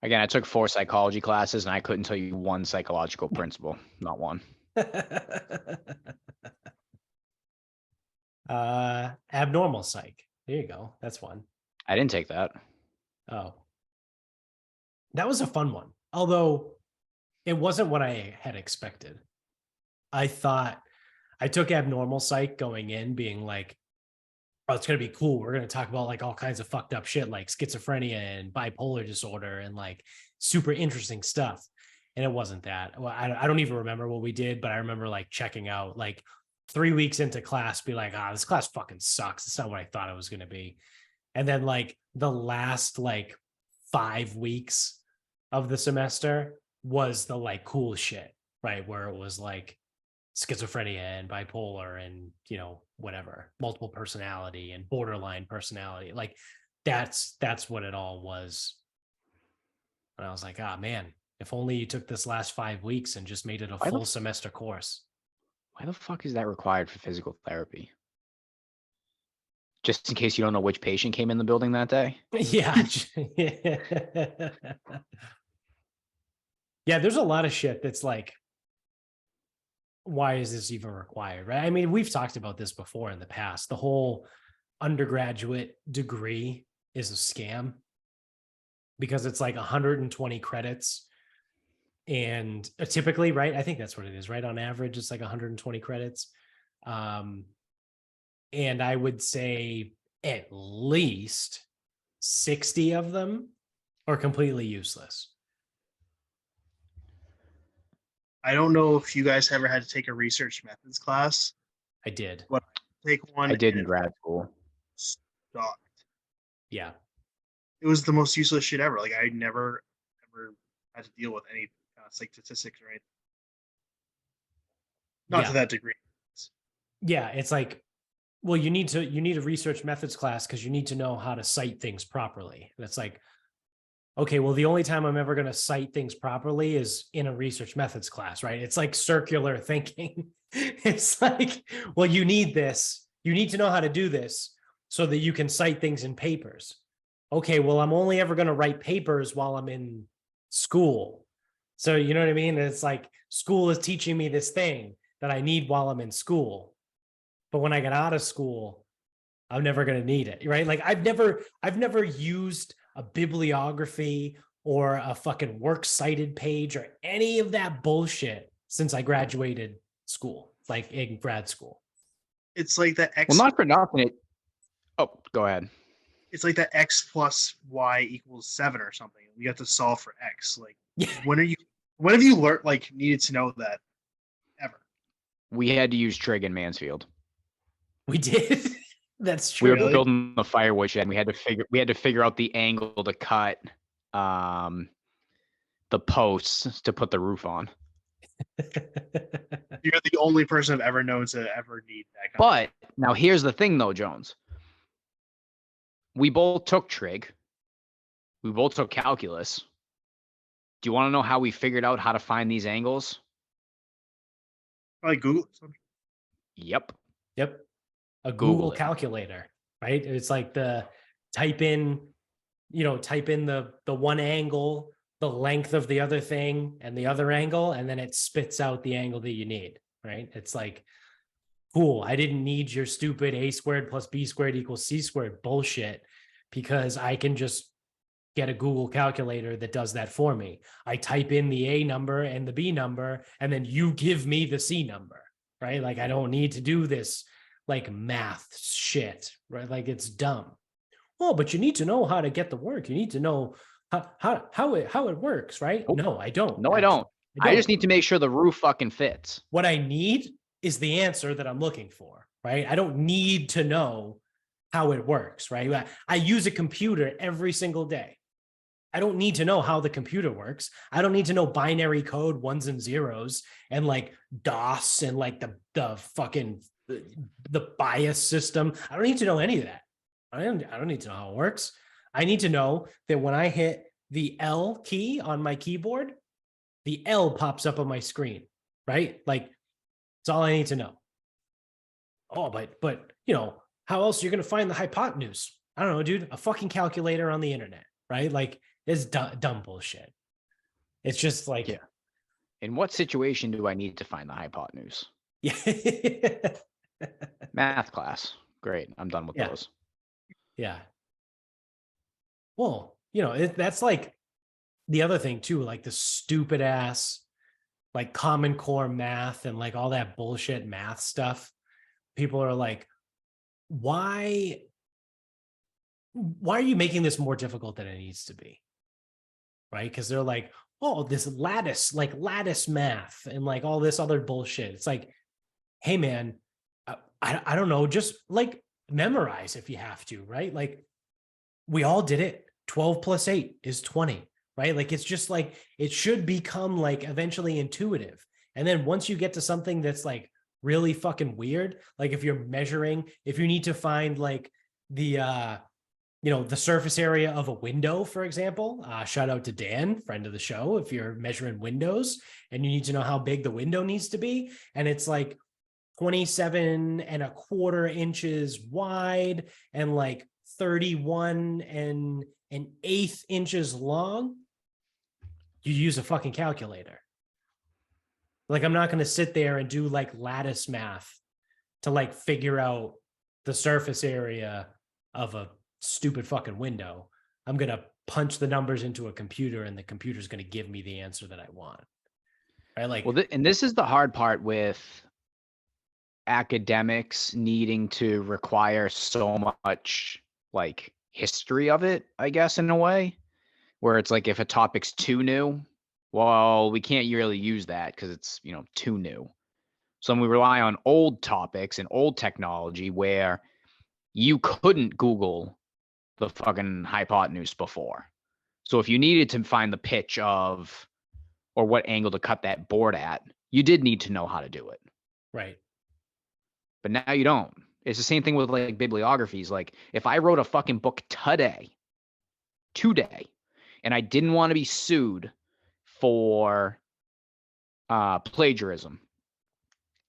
Again, I took 4 psychology classes and I couldn't tell you one psychological principle, not one. Abnormal psych. There you go. That's one. I didn't take that. Oh. That was a fun one. Although it wasn't what I had expected. I thought I took abnormal psych going in being like, oh, it's going to be cool. We're going to talk about like all kinds of fucked up shit like schizophrenia and bipolar disorder and like super interesting stuff. And it wasn't that. Well, I don't even remember what we did, but I remember like checking out like 3 weeks into class, be like, this class fucking sucks. It's not what I thought it was going to be. And then like the last like 5 weeks of the semester was the like cool shit, right? Where it was like schizophrenia and bipolar and, you know, whatever, multiple personality and borderline personality. Like that's what it all was. And I was like, man, if only you took this last 5 weeks and just made it a full semester course. Why the fuck is that required for physical therapy? Just in case you don't know which patient came in the building that day? Yeah. Yeah, there's a lot of shit that's like, why is this even required, right? I mean, we've talked about this before in the past. The whole undergraduate degree is a scam because it's like 120 credits. And typically, right, I think that's what it is, right? On average, it's like 120 credits. And I would say at least 60 of them are completely useless. I don't know if you guys ever had to take a research methods class. I did. But take one. I did in grad school. Sucked. Yeah. It was the most useless shit ever. Like I never ever had to deal with any like statistics or anything. Not to that degree. Yeah, it's like, well, you need a research methods class because you need to know how to cite things properly. And it's like, okay, well, the only time I'm ever going to cite things properly is in a research methods class, right? It's like circular thinking. It's like, well, you need this. You need to know how to do this so that you can cite things in papers. Okay, well, I'm only ever going to write papers while I'm in school. So, you know what I mean? It's like school is teaching me this thing that I need while I'm in school. But when I get out of school, I'm never going to need it, right? Like I've never used a bibliography or a fucking works cited page or any of that bullshit since I graduated school, like in grad school. It's like that X. Well, not for nothing. Oh, go ahead. It's like that X plus Y equals 7 or something. You have to solve for X. Like, yeah. When have you learned, like, needed to know that ever? We had to use trig in Mansfield. We did. That's true. We were building the firewood shed and we had to figure out the angle to cut the posts to put the roof on. You're the only person I've ever known to ever need that But now here's the thing though, Jones. We both took trig. We both took calculus. Do you want to know how we figured out how to find these angles? Probably Google something. Yep. A Google calculator, right? It's like type in the one angle, the length of the other thing and the other angle, and then it spits out the angle that you need, right? It's like, cool. I didn't need your stupid a squared plus b squared equals c squared bullshit because I can just get a Google calculator that does that for me. I type in the A number and the B number, and then you give me the C number, right? Like I don't need to do this like math shit, right? Like it's dumb. Well, but you need to know how to get the work. You need to know how it works, right? Nope. No, I don't. No, I don't. I just need to make sure the roof fucking fits. What I need is the answer that I'm looking for, right? I don't need to know how it works, right? I use a computer every single day. I don't need to know how the computer works. I don't need to know binary code, ones and zeros, and like DOS and like the fucking the bias system. I don't need to know any of that. I don't need to know how it works. I need to know that when I hit the L key on my keyboard, the L pops up on my screen, right? Like, it's all I need to know. Oh, but how else are you going to find the hypotenuse? I don't know, dude. A fucking calculator on the internet, right? Like, it's dumb bullshit. It's just like, Yeah. In what situation do I need to find the hypotenuse? yeah, Math class. Great. I'm done with Yeah. those. yeah. Well, that's like the other thing too, like the stupid ass, like Common Core math and like all that bullshit math stuff. People are like, why are you making this more difficult than it needs to be? Right? Because they're like, oh, this lattice math and like all this other bullshit. It's like, hey man, I don't know, just like memorize if you have to, right? Like, we all did it. 12 plus 8 is 20, right? Like, it's just like, it should become like eventually intuitive. And then once you get to something that's like really fucking weird, like if you need to find like the the surface area of a window, for example. Shout out to Dan, friend of the show. If you're measuring windows and you need to know how big the window needs to be, and it's like 27 and a quarter inches wide and like 31 and an eighth inches long, you use a fucking calculator. Like, I'm not going to sit there and do like lattice math to like figure out the surface area of a stupid fucking window. I'm going to punch the numbers into a computer and the computer's going to give me the answer that I want. Right? Like, Well, and this is the hard part with academics needing to require so much like history of it, I guess, in a way, where it's like if a topic's too new, well, we can't really use that because it's, too new. So we rely on old topics and old technology where you couldn't Google the fucking hypotenuse before. So if you needed to find the pitch of or what angle to cut that board at, you did need to know how to do it. right. But now you don't. It's the same thing with like bibliographies. Like if I wrote a fucking book today, and I didn't want to be sued for plagiarism,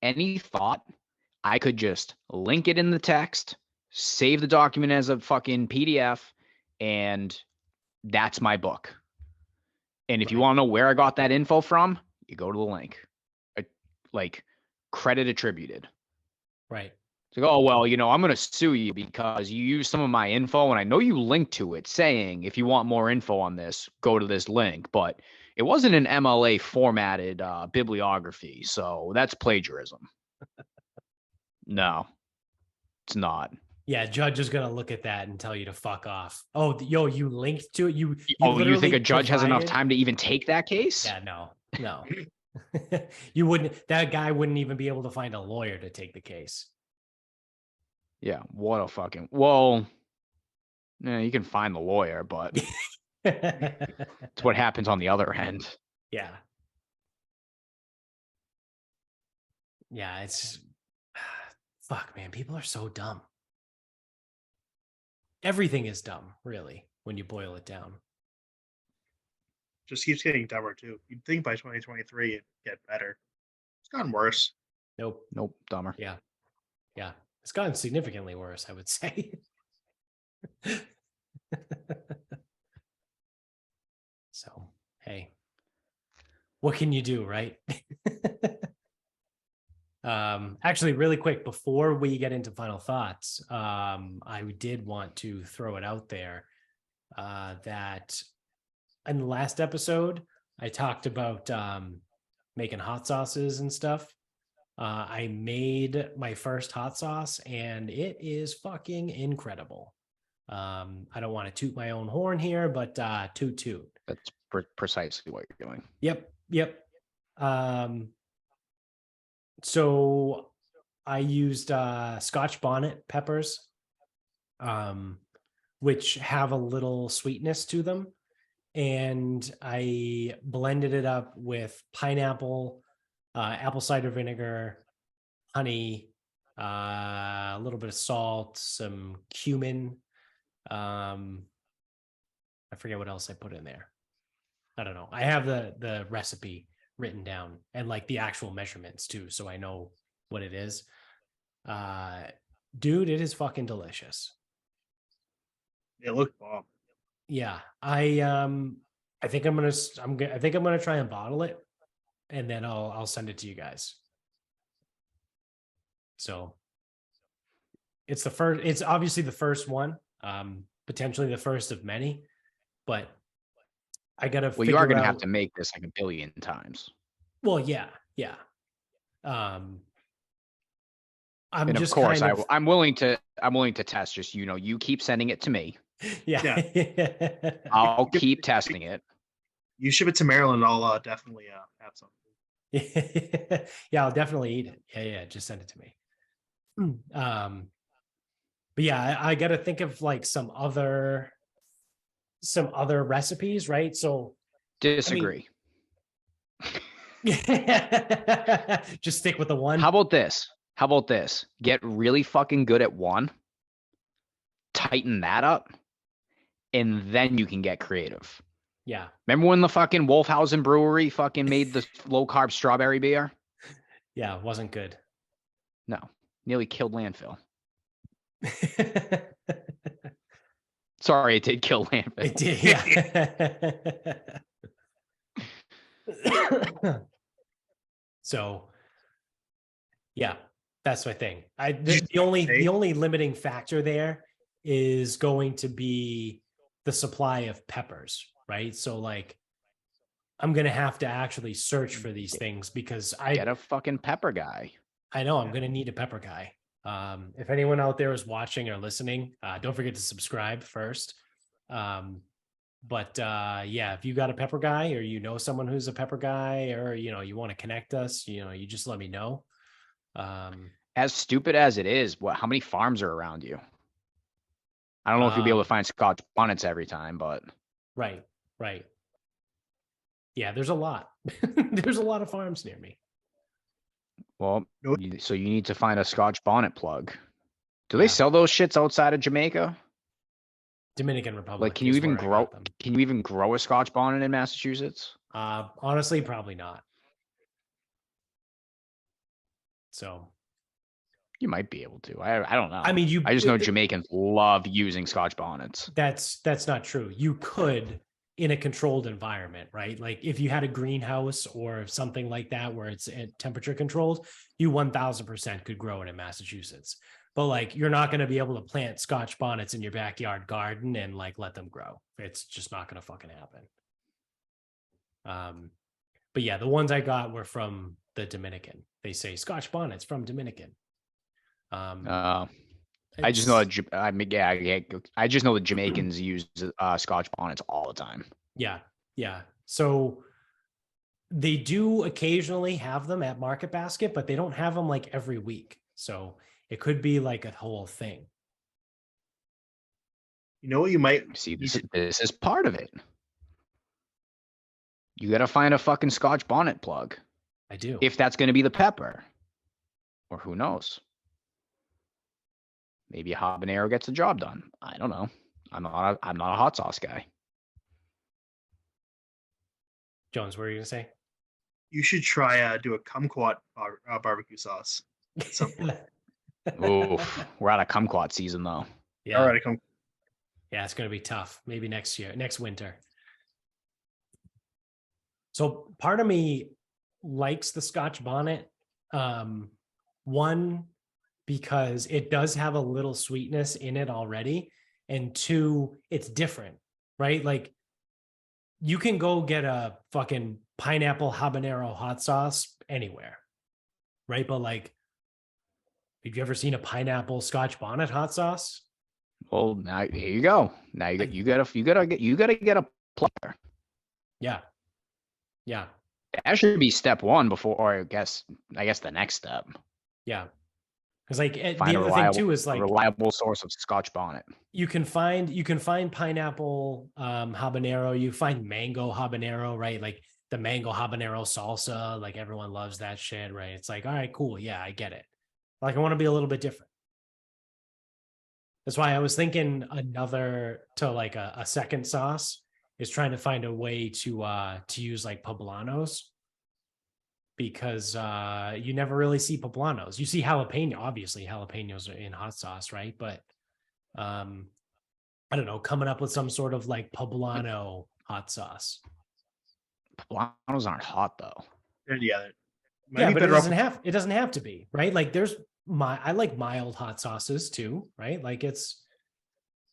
any thought, I could just link it in the text, save the document as a fucking PDF, and that's my book. And if you Right. want to know where I got that info from, you go to the link. Like credit attributed. Right. It's like, oh, well, I'm going to sue you because you used some of my info and I know you linked to it saying if you want more info on this, go to this link. But it wasn't an MLA formatted bibliography. So that's plagiarism. No, it's not. Yeah, judge is gonna look at that and tell you to fuck off. Oh, you linked to it. You Oh, you think literally a judge has enough provided- time to even take that case? Yeah, no. You wouldn't. That guy wouldn't even be able to find a lawyer to take the case. Yeah, what a fucking yeah, you can find the lawyer, but it's what happens on the other end. Yeah. Yeah, it's fuck, man. People are so dumb. Everything is dumb, really, when you boil it down. Just keeps getting dumber too. You'd think by 2023 it'd get better. It's gotten worse. Nope. Dumber. Yeah. It's gotten significantly worse, I would say. So, hey, what can you do, right? Actually, really quick, before we get into final thoughts, I did want to throw it out there that in the last episode, I talked about making hot sauces and stuff. I made my first hot sauce and it is fucking incredible. I don't want to toot my own horn here, but toot. That's precisely what you're doing. Yep. So I used Scotch bonnet peppers, which have a little sweetness to them. And I blended it up with pineapple, apple cider vinegar, honey, a little bit of salt, some cumin. I forget what else I put in there. I don't know. I have the recipe written down and like the actual measurements too, so I know what it is. Dude, it is fucking delicious. It looked bomb. Yeah, I think I think I'm gonna try and bottle it, and then I'll send it to you guys. So it's the first. It's obviously the first one, potentially the first of many, but I gotta. Well, you are figure going to have out- to make this like a billion times. Well, yeah, yeah. I'm And of just course, kind of I'm willing to test. Just you keep sending it to me. yeah. I'll keep testing it. You ship it to Maryland, I'll definitely have some. Yeah, I'll definitely eat it. Yeah, just send it to me. But yeah, I got to think of like some other recipes, right? So Disagree. just stick with the one. How about this? Get really fucking good at one, tighten that up, and then you can get creative. Yeah. Remember when the fucking Wolfhausen Brewery fucking made the low carb strawberry beer? Yeah, it wasn't good. No, nearly killed landfill. Sorry, it did kill landfill. It did, yeah. So, yeah, that's my thing. The only limiting factor there is going to be the supply of peppers, right? So like I'm gonna have to actually search for these things because Get a fucking pepper guy. I know I'm gonna need a pepper guy. If anyone out there is watching or listening, don't forget to subscribe first. But yeah, if you got a pepper guy or you know someone who's a pepper guy or you want to connect us, you just let me know. As stupid as it is, how many farms are around you? I don't know if you'll be able to find Scotch bonnets every time, but right. Yeah, there's a lot. There's a lot of farms near me. well, so you need to find a Scotch bonnet plug. Do they sell those shits outside of Jamaica? Dominican Republic. Like, can you even grow? Can you even grow a Scotch bonnet in Massachusetts? Honestly, probably not. So you might be able to. I don't know. I mean, I just know Jamaicans love using Scotch bonnets. That's not true. You could in a controlled environment, right? Like if you had a greenhouse or something like that where it's temperature controlled, you 1000% could grow it in Massachusetts. But like you're not going to be able to plant Scotch bonnets in your backyard garden and like let them grow. It's just not going to fucking happen. But yeah, the ones I got were from the Dominican. They say Scotch bonnets from Dominican. I just know that I just know that Jamaicans use Scotch bonnets all the time. Yeah. So they do occasionally have them at Market Basket, but they don't have them like every week. So it could be like a whole thing. You know what you might see? This is part of it. You got to find a fucking Scotch bonnet plug. I do. If that's going to be the pepper, or who knows? Maybe a habanero gets the job done. I don't know. I'm not a hot sauce guy. Jones, what are you gonna say? You should try do a kumquat barbecue sauce. Oof, we're out of kumquat season though. Yeah. All right, yeah, it's gonna be tough. Maybe next winter. So part of me likes the Scotch bonnet. One, because it does have a little sweetness in it already. And two, it's different, right? Like you can go get a fucking pineapple habanero hot sauce anywhere, right? But like, have you ever seen a pineapple Scotch bonnet hot sauce? Well, now here you go. Now you gotta get a plugger. Yeah. That should be step one before, or I guess the next step. Yeah. Because like find the other thing too is like a reliable source of Scotch bonnet. You can find pineapple habanero. You find mango habanero, right? Like the mango habanero salsa. Like everyone loves that shit, right? It's like, all right, cool, yeah, I get it. Like I want to be a little bit different. That's why I was thinking a second sauce is trying to find a way to use like poblanos, because you never really see poblanos. You see jalapeno, obviously jalapenos are in hot sauce, right? But I don't know, coming up with some sort of like poblano hot sauce. Poblanos aren't hot though. Yeah. Yeah, but it doesn't have to be, right? Like I like mild hot sauces too, right? Like it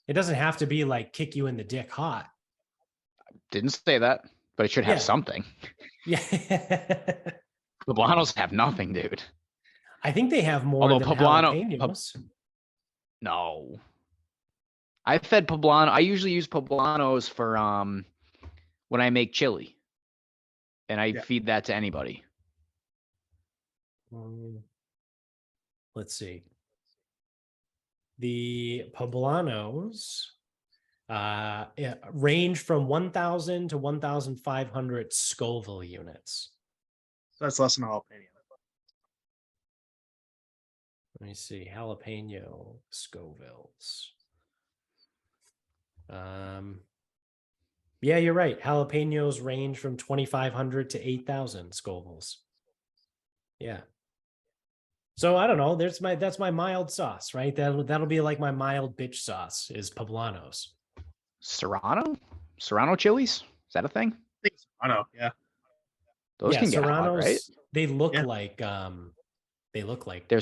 doesn't have to be like kick you in the dick hot. Didn't say that, but it should have something. Yeah. Poblanos have nothing, dude. I think they have more than jalapenos. No. I fed poblano. I usually use poblanos for when I make chili. And I feed that to anybody. Let's see. The poblanos range from 1,000 to 1,500 Scoville units. So that's less than a jalapeno. Let me see. Jalapeno Scovilles. Yeah, you're right. Jalapenos range from 2,500 to 8,000 Scovilles. Yeah. So I don't know. That's my mild sauce, right? That'll be like my mild bitch sauce is poblanos. Serrano chilies? Is that a thing? I think Serrano, yeah. Those can get hot, right? They look like they're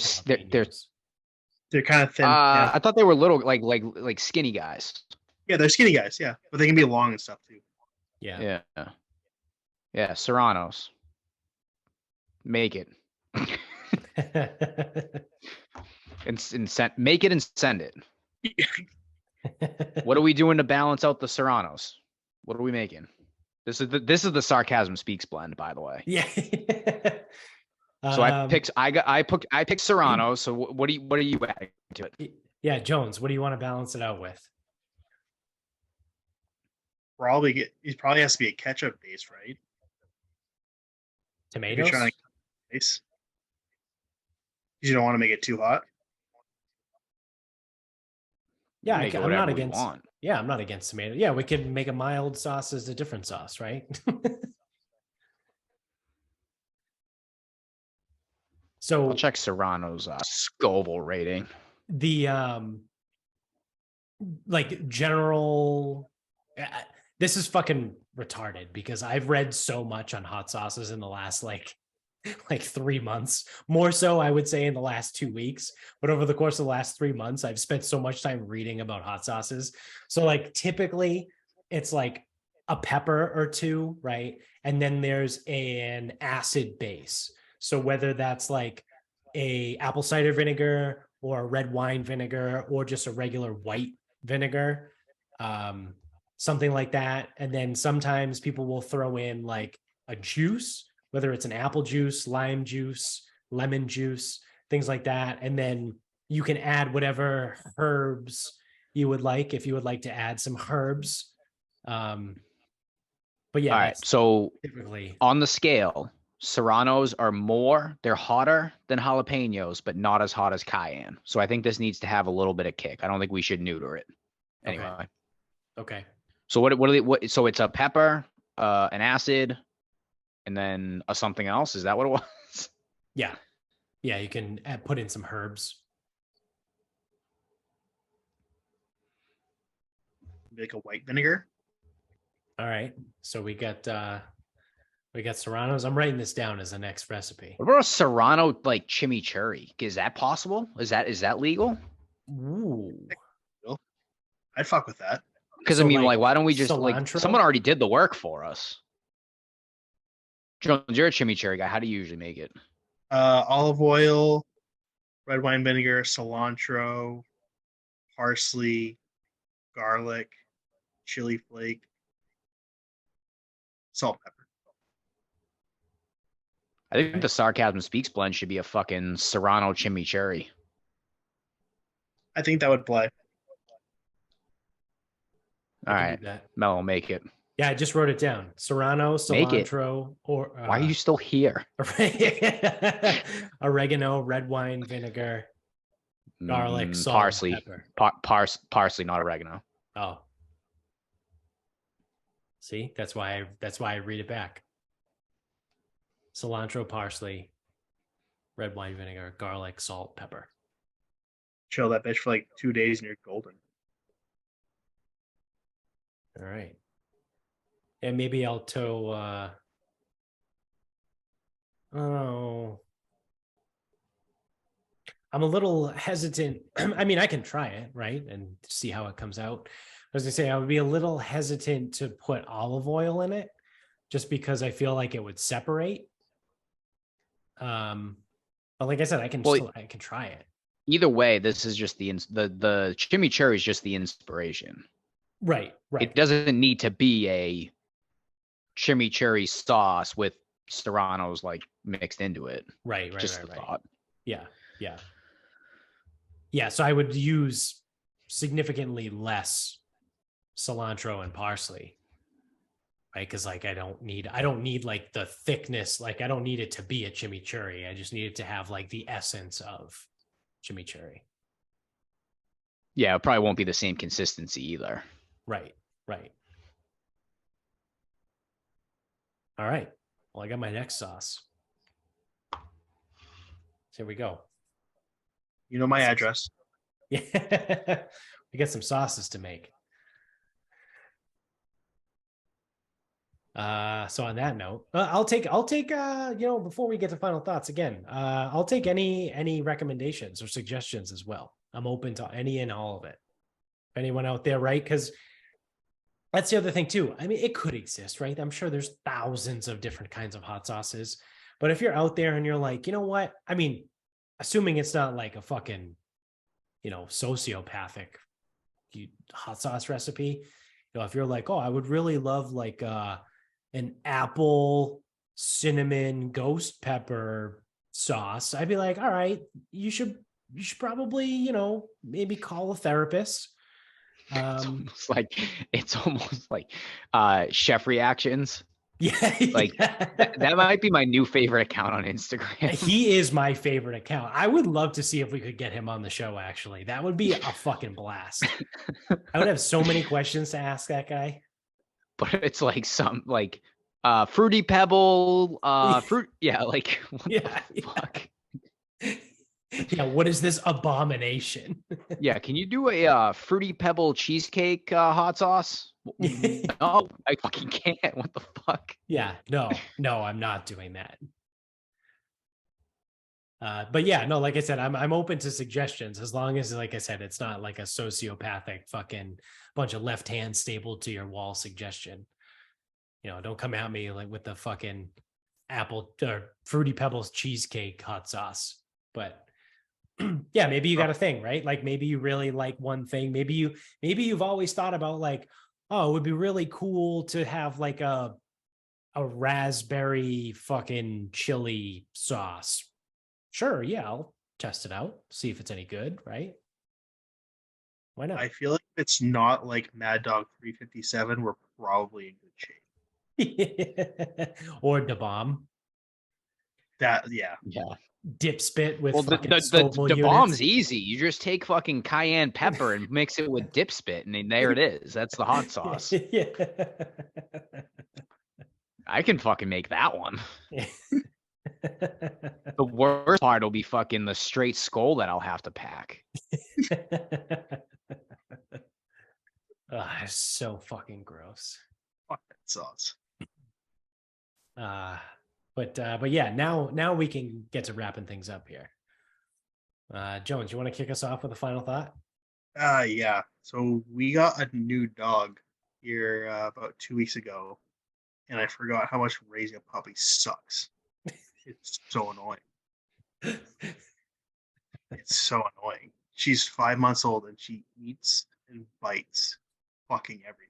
kind of thin. I thought they were little, like skinny guys. Yeah, they're skinny guys, yeah. But they can be long and stuff too. Yeah. Yeah, Serranos. Make it. Make it and send it. What are we doing to balance out the Serranos? What are we making? This is the Sarcasm Speaks blend, by the way. Yeah. So I picked Serrano. So what are you adding to it? Yeah, Jones, what do you want to balance it out with? It probably has to be a ketchup base, right? Tomatoes? If you're trying to base. You don't want to make it too hot. Yeah, I'm not against. Yeah, I'm not against tomato. Yeah, we could make a mild sauce as a different sauce, right? So I'll check Serrano's Scoville rating. The like general. This is fucking retarded because I've read so much on hot sauces in the last like 3 months, more so I would say in the last 2 weeks, but over the course of the last 3 months I've spent so much time reading about hot sauces. So like typically it's like a pepper or two, right? And then there's an acid base. So whether that's like a apple cider vinegar or a red wine vinegar or just a regular white vinegar, something like that. And then sometimes people will throw in like a juice, whether it's an apple juice, lime juice, lemon juice, things like that. And then you can add whatever herbs you would like, if you would like to add some herbs. But yeah. All right. So typically on the scale, Serranos they're hotter than jalapenos, but not as hot as cayenne. So I think this needs to have a little bit of kick. I don't think we should neuter it. Anyway. Okay. So what so it's a pepper, an acid, and then a something else. Is that what it was? Yeah. Yeah, you can put in some herbs. Like a white vinegar. All right. So we got Serranos. I'm writing this down as the next recipe. What about a Serrano like chimichurri? Is that possible? Is that legal? Ooh. I'd fuck with that. Because So, I mean, like, why don't we just cilantro? someone already did the work for us. Jones, you're a chimichurri guy. How do you usually make it? Olive oil, red wine vinegar, cilantro, parsley, garlic, chili flake, salt, pepper. I think the Sarcasm Speaks blend should be a fucking Serrano chimichurri. I think that would play. All right, Mel, make it. Yeah, I just wrote it down. Serrano, cilantro, or why are you still here? Oregano, red wine vinegar, garlic, salt, parsley, pepper. parsley, not oregano. Oh, See, that's why I read it back. Cilantro, parsley, red wine vinegar, garlic, salt, pepper. Chill that bitch for like 2 days and you're golden. All right. And maybe I'll oh, I'm a little hesitant. I mean, I can try it, right? And see how it comes out. As I say, I would be a little hesitant to put olive oil in it just because I feel like it would separate. But like I said, I can try it. Either way, this is just the chimichurri is just the inspiration. Right. It doesn't need to be a chimichurri sauce with serranos like mixed into it. Right. Just the thought. Yeah. So I would use significantly less cilantro and parsley, right? Because like I don't need like the thickness. Like I don't need it to be a chimichurri. I just need it to have like the essence of chimichurri. Yeah, it probably won't be the same consistency either. Right. All right. Well, I got my next sauce. Here we go. You know my address. Yeah. We got some sauces to make. So on that note, I'll take before we get to final thoughts again, I'll take any recommendations or suggestions as well. I'm open to any and all of it. Anyone out there, right? Because that's the other thing too. I mean, it could exist, right? I'm sure there's thousands of different kinds of hot sauces. But if you're out there and you're like, you know what? I mean, assuming it's not like a fucking, sociopathic hot sauce recipe. If you're like, oh, I would really love like an apple cinnamon ghost pepper sauce, I'd be like, all right, you should probably, maybe call a therapist. It's almost like chef reactions. Yeah. Like that might be my new favorite account on Instagram. He is my favorite account. I would love to see if we could get him on the show, actually. That would be a fucking blast. I would have so many questions to ask that guy. But it's like some like fruity pebble fruit. Yeah, like what the fuck? Yeah, what is this abomination? Yeah, can you do a fruity pebble cheesecake hot sauce? No, I fucking can't. What the fuck? Yeah, no, I'm not doing that. But yeah, no, like I said, I'm open to suggestions as long as, like I said, it's not like a sociopathic fucking bunch of left hands stapled to your wall suggestion. Don't come at me like with the fucking apple or fruity pebbles cheesecake hot sauce. But yeah, maybe you got a thing, right? Like maybe you really like one thing. Maybe you've always thought about like, oh, it would be really cool to have like a raspberry fucking chili sauce. Sure, yeah, I'll test it out, see if it's any good, right? Why not? I feel like if it's not like Mad Dog 357, we're probably in good shape. Or Da Bomb. Yeah. Dip spit with the bomb's easy. You just take fucking cayenne pepper and mix it with dip spit, and then there it is. That's the hot sauce. Yeah. I can fucking make that one. The worst part will be fucking the straight skull that I'll have to pack. It's so fucking gross. Fuck that sauce. But yeah, now we can get to wrapping things up here. Jones, you want to kick us off with a final thought? Yeah. So we got a new dog here about 2 weeks ago, and I forgot how much raising a puppy sucks. It's so annoying. It's so annoying. She's 5 months old and she eats and bites fucking everything.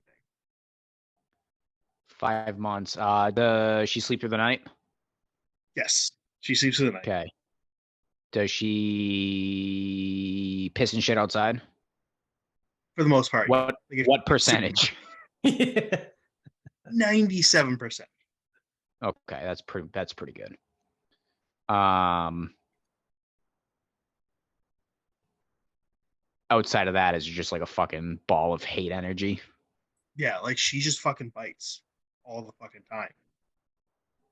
5 months. Does she sleep through the night? Yes, she sleeps through the night. Okay. Does she piss and shit outside? For the most part. What percentage? 97%. Okay, that's pretty good. Outside of that, is just like a fucking ball of hate energy. Yeah, like she just fucking bites all the fucking time.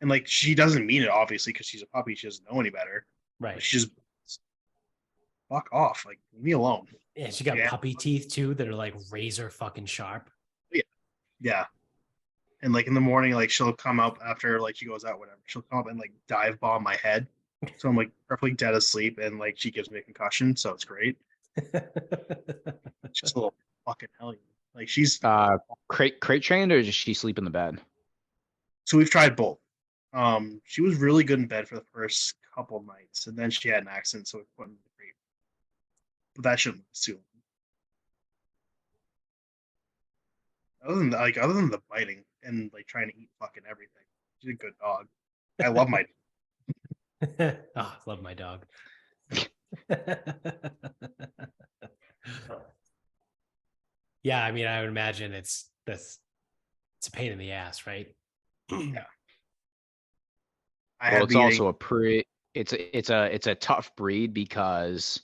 And like she doesn't mean it obviously because she's a puppy, she doesn't know any better. But Right. she just fuck off, like leave me alone. Yeah, she got Yeah, puppy teeth too that are like razor fucking sharp. yeah. And like in the morning, like she'll come up after like she goes out, whatever. She'll come up and like dive bomb my head. So I'm like perfectly dead asleep, and like she gives me a concussion, so it's great. She's a little fucking hellion. Like she's Crate trained, or does she sleep in the bed? so we've tried both. She was really good in bed for the first couple nights, and then she had an accident, so we put in the crate. But that shouldn't last too long. Other than the biting and like trying to eat fucking everything, she's a good dog. I love my Oh, love my dog. Yeah, I mean, I would imagine it's a pain in the ass, right? Yeah. Well, it's also a it's a tough breed because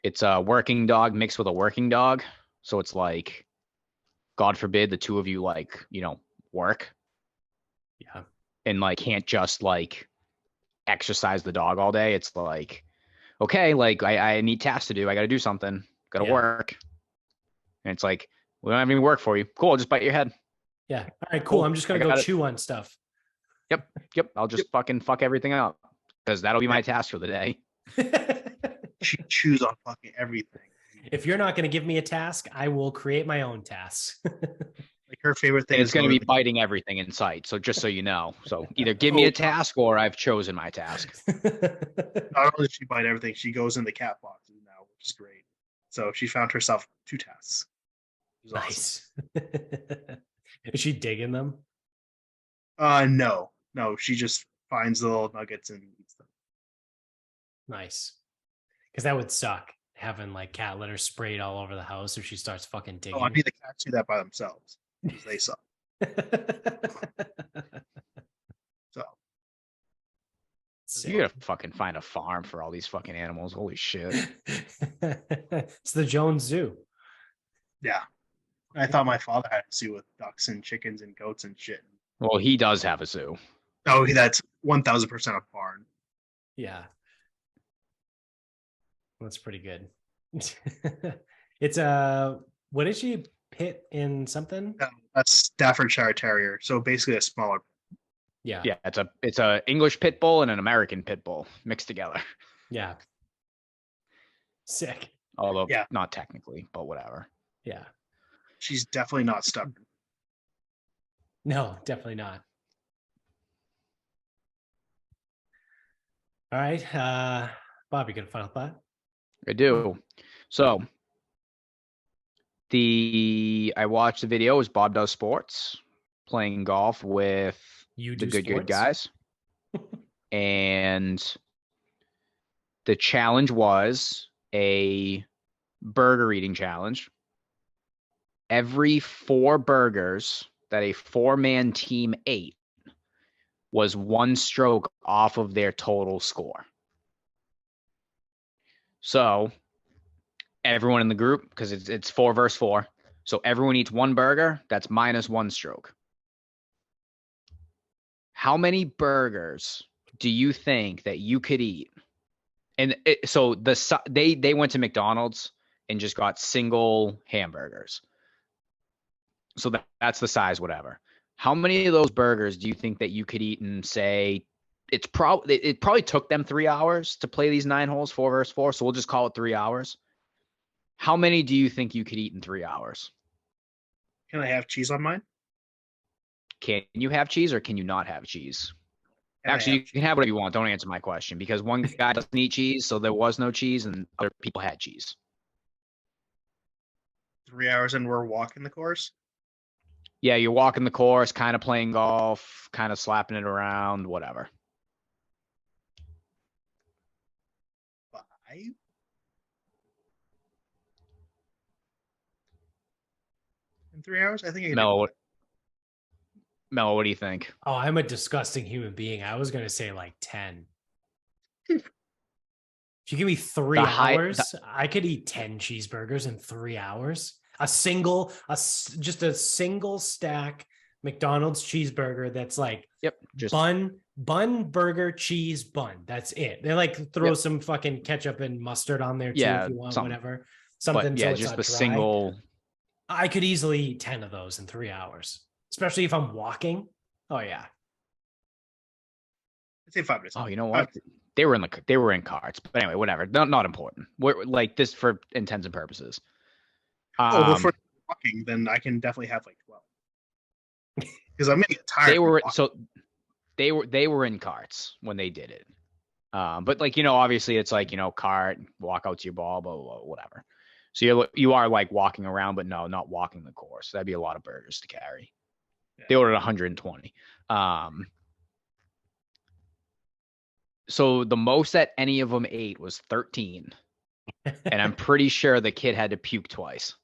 it's a working dog mixed with a working dog. So it's like, God forbid the two of you like, work Yeah. and like can't just like exercise the dog all day. It's like, okay, like I need tasks to do. I got to do something. Got to Yeah. work. And it's like, we don't have any work for you. Cool. I'll just bite your head. Yeah. All right, cool. I'm just going to go chew on stuff. Yep. I'll just fucking fuck everything up because that'll be my task for the day. She chews on fucking everything. If you're not going to give me a task, I will create my own tasks. Like her favorite thing And it's is going to be biting everything in sight. So just so you know. So either give me a task or I've chosen my task. Not only does she bite everything, she goes in the cat boxes now, which is great. So she found herself 2 tasks. Nice. Awesome. Is she digging them? No. She just finds the little nuggets and eats them. Nice. Because that would suck, having like cat litter sprayed all over the house if she starts fucking digging. Oh, I mean the cats do that by themselves because they suck. So you gotta fucking find a farm for all these fucking animals. Holy shit. It's the Jones Zoo. Yeah. I thought my father had a zoo with ducks and chickens and goats and shit. Well, he does have a zoo. Oh, that's 1000% a barn. Yeah. That's pretty good. It's a, what is she, pit in something? A Staffordshire Terrier. So basically a smaller. Yeah. Yeah, it's a English pit bull and an American pit bull mixed together. Yeah. Sick. Although not technically, but whatever. Yeah. She's definitely not stubborn. No, definitely not. All right. Bob, you got a final thought? I do. So I watched the video. It was Bob Does Sports playing golf with the good guys. And the challenge was a burger eating challenge. Every 4 burgers that a 4-man team ate was 1 stroke off of their total score. So everyone in the group, because it's 4 versus 4, so everyone eats 1 burger, that's minus 1 stroke. How many burgers do you think that you could eat? And so they went to McDonald's and just got single hamburgers. So that's the size, whatever. How many of those burgers do you think that you could eat in, say, it probably took them 3 hours to play these 9 holes, 4 versus 4, so we'll just call it 3 hours. How many do you think you could eat in 3 hours? Can I have cheese on mine? Can you have cheese or can you not have cheese? Actually, you can have whatever you want. Don't answer my question because one guy doesn't eat cheese, so there was no cheese, and other people had cheese. 3 hours and we're walking the course? Yeah, you're walking the course, kind of playing golf, kind of slapping it around, whatever. 5? In 3 hours? I think I can Mel, what do you think? Oh, I'm a disgusting human being. I was going to say like 10. If you give me 3 hours, I could eat 10 cheeseburgers in 3 hours. just a single stack McDonald's cheeseburger that's like just bun, burger, cheese, bun. That's it. They like throw some fucking ketchup and mustard on there too if you want, whatever. Something so it's just not the dry. single. I could easily eat 10 of those in 3 hours, especially if I'm walking. Oh yeah. I'd say 5 to 10. Oh, you know what? They were in carts, but anyway, whatever. Not important. We're like this for intents and purposes. Well, for walking, then I can definitely have like 12. Because I'm gonna get tired. They were in carts when they did it. But like, obviously it's like, cart, walk out to your ball, blah, blah, blah, whatever. So you are like walking around, but no, not walking the course. That'd be a lot of burgers to carry. Yeah. They ordered 120. So the most that any of them ate was 13. And I'm pretty sure the kid had to puke twice.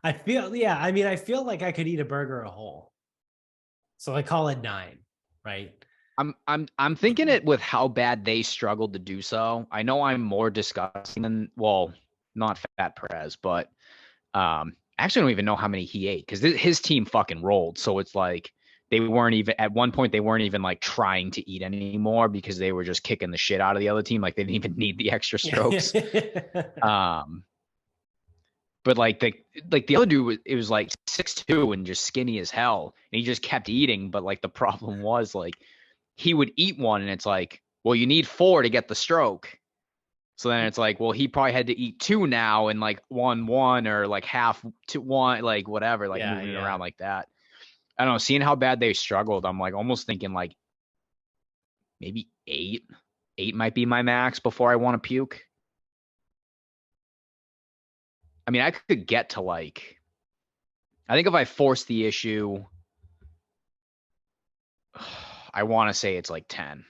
I feel like I could eat a burger a whole. So I call it 9, right? I'm thinking it with how bad they struggled to do so. I know I'm more disgusting than, well, not Fat Perez, but I actually don't even know how many he ate because his team fucking rolled. So it's like they weren't even at one point, they weren't even like trying to eat anymore because they were just kicking the shit out of the other team. Like they didn't even need the extra strokes. But like the other dude, it was like 6'2" and just skinny as hell. And he just kept eating. But like the problem was like he would eat one and it's like, well, you need 4 to get the stroke. So then it's like, well, he probably had to eat 2 now and like 1 or like half to 1, like whatever, like moving it around like that. I don't know. Seeing how bad they struggled, I'm like almost thinking like maybe 8. 8 might be my max before I want to puke. I mean, I could get to like, I think if I force the issue, I want to say it's like 10.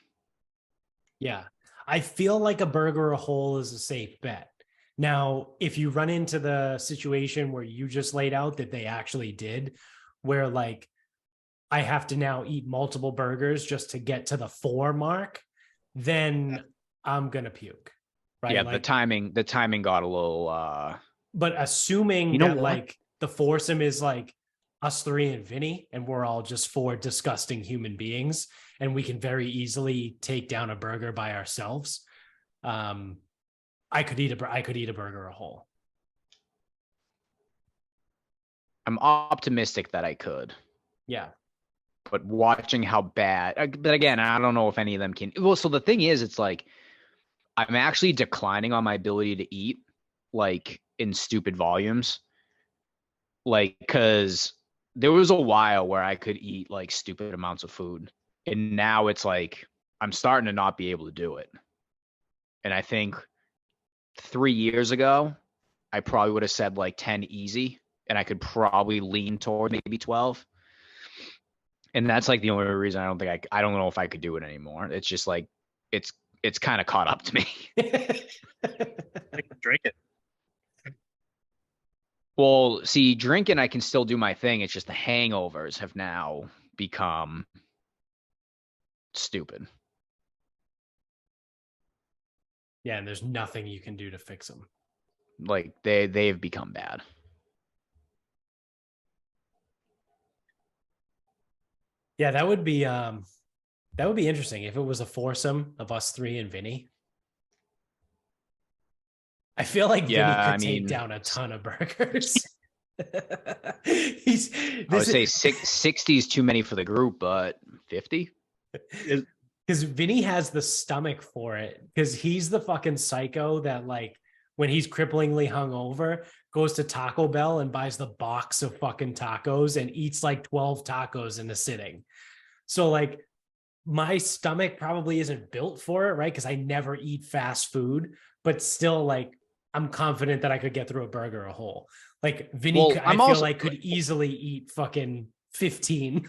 Yeah. I feel like a burger a whole is a safe bet. Now, if you run into the situation where you just laid out that they actually did, where like I have to now eat multiple burgers just to get to the 4 mark, then I'm going to puke. Right? Yeah, like, the timing got a little but assuming that like the foursome is like us 3 and Vinny, and we're all just 4 disgusting human beings, and we can very easily take down a burger by ourselves. I could eat a burger a whole. I'm optimistic that I could. Yeah. But watching how bad, but again, I don't know if any of them can. Well, so the thing is, it's like I'm actually declining on my ability to eat, like in stupid volumes. Like, because there was a while where I could eat like stupid amounts of food. And now it's like I'm starting to not be able to do it. And I think 3 years ago, I probably would have said like 10 easy. And I could probably lean toward maybe 12. And that's like the only reason I don't know if I could do it anymore. It's just like, it's kind of caught up to me. I can drink it. Well, see, drinking, I can still do my thing. It's just the hangovers have now become stupid. Yeah, and there's nothing you can do to fix them. Like they've become bad. Yeah, that would be interesting if it was a foursome of us 3 and Vinny. I feel like Vinny could take down a ton of burgers. I would say 60 is too many for the group, but 50? Because Vinny has the stomach for it. Because he's the fucking psycho that, like, when he's cripplingly hungover, goes to Taco Bell and buys the box of fucking tacos and eats like 12 tacos in a sitting. So, like, my stomach probably isn't built for it, right? Because I never eat fast food, but still, like, I'm confident that I could get through a burger a whole. Like Vinny, I feel like could easily eat fucking 15.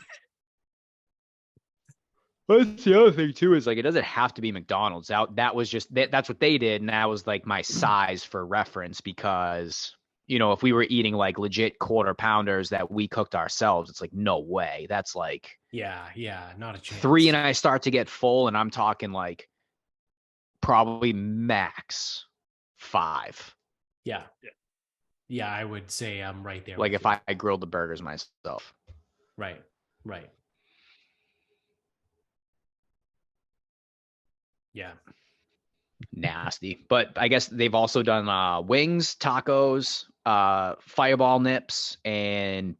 That's the other thing too, is like it doesn't have to be McDonald's. That was just that's what they did, and that was like my size for reference, because if we were eating like legit quarter pounders that we cooked ourselves, it's like no way. That's like yeah, not a chance. 3 and I start to get full, and I'm talking like probably max 5. Yeah. Yeah, I would say I'm right there. Like with if you. I grilled the burgers myself. Right. Yeah. Nasty. But I guess they've also done wings, tacos, fireball nips, and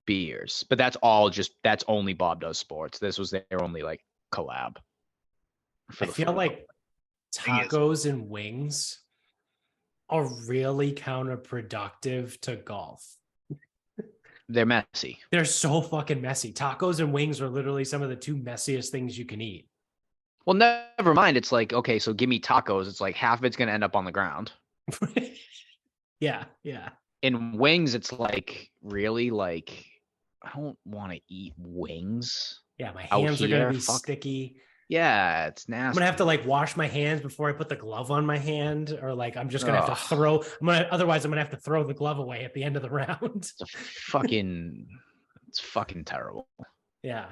beers. But that's only Bob Does Sports. This was their only like collab. I feel like Thing is- tacos and wings are really counterproductive to golf. They're messy. They're so fucking messy. Tacos and wings are literally some of the 2 messiest things you can eat. Well, never mind. It's like, okay, so give me tacos. It's like half of it's going to end up on the ground. Yeah. In wings, it's like, really? Like, I don't want to eat wings. Yeah, my Out hands are going here, to be fuck. sticky. Yeah, it's nasty. I'm gonna have to like wash my hands before I put the glove on my hand, or like I'm just gonna have to Ugh. throw. Otherwise, I'm gonna have to throw the glove away at the end of the round. It's fucking terrible. Yeah,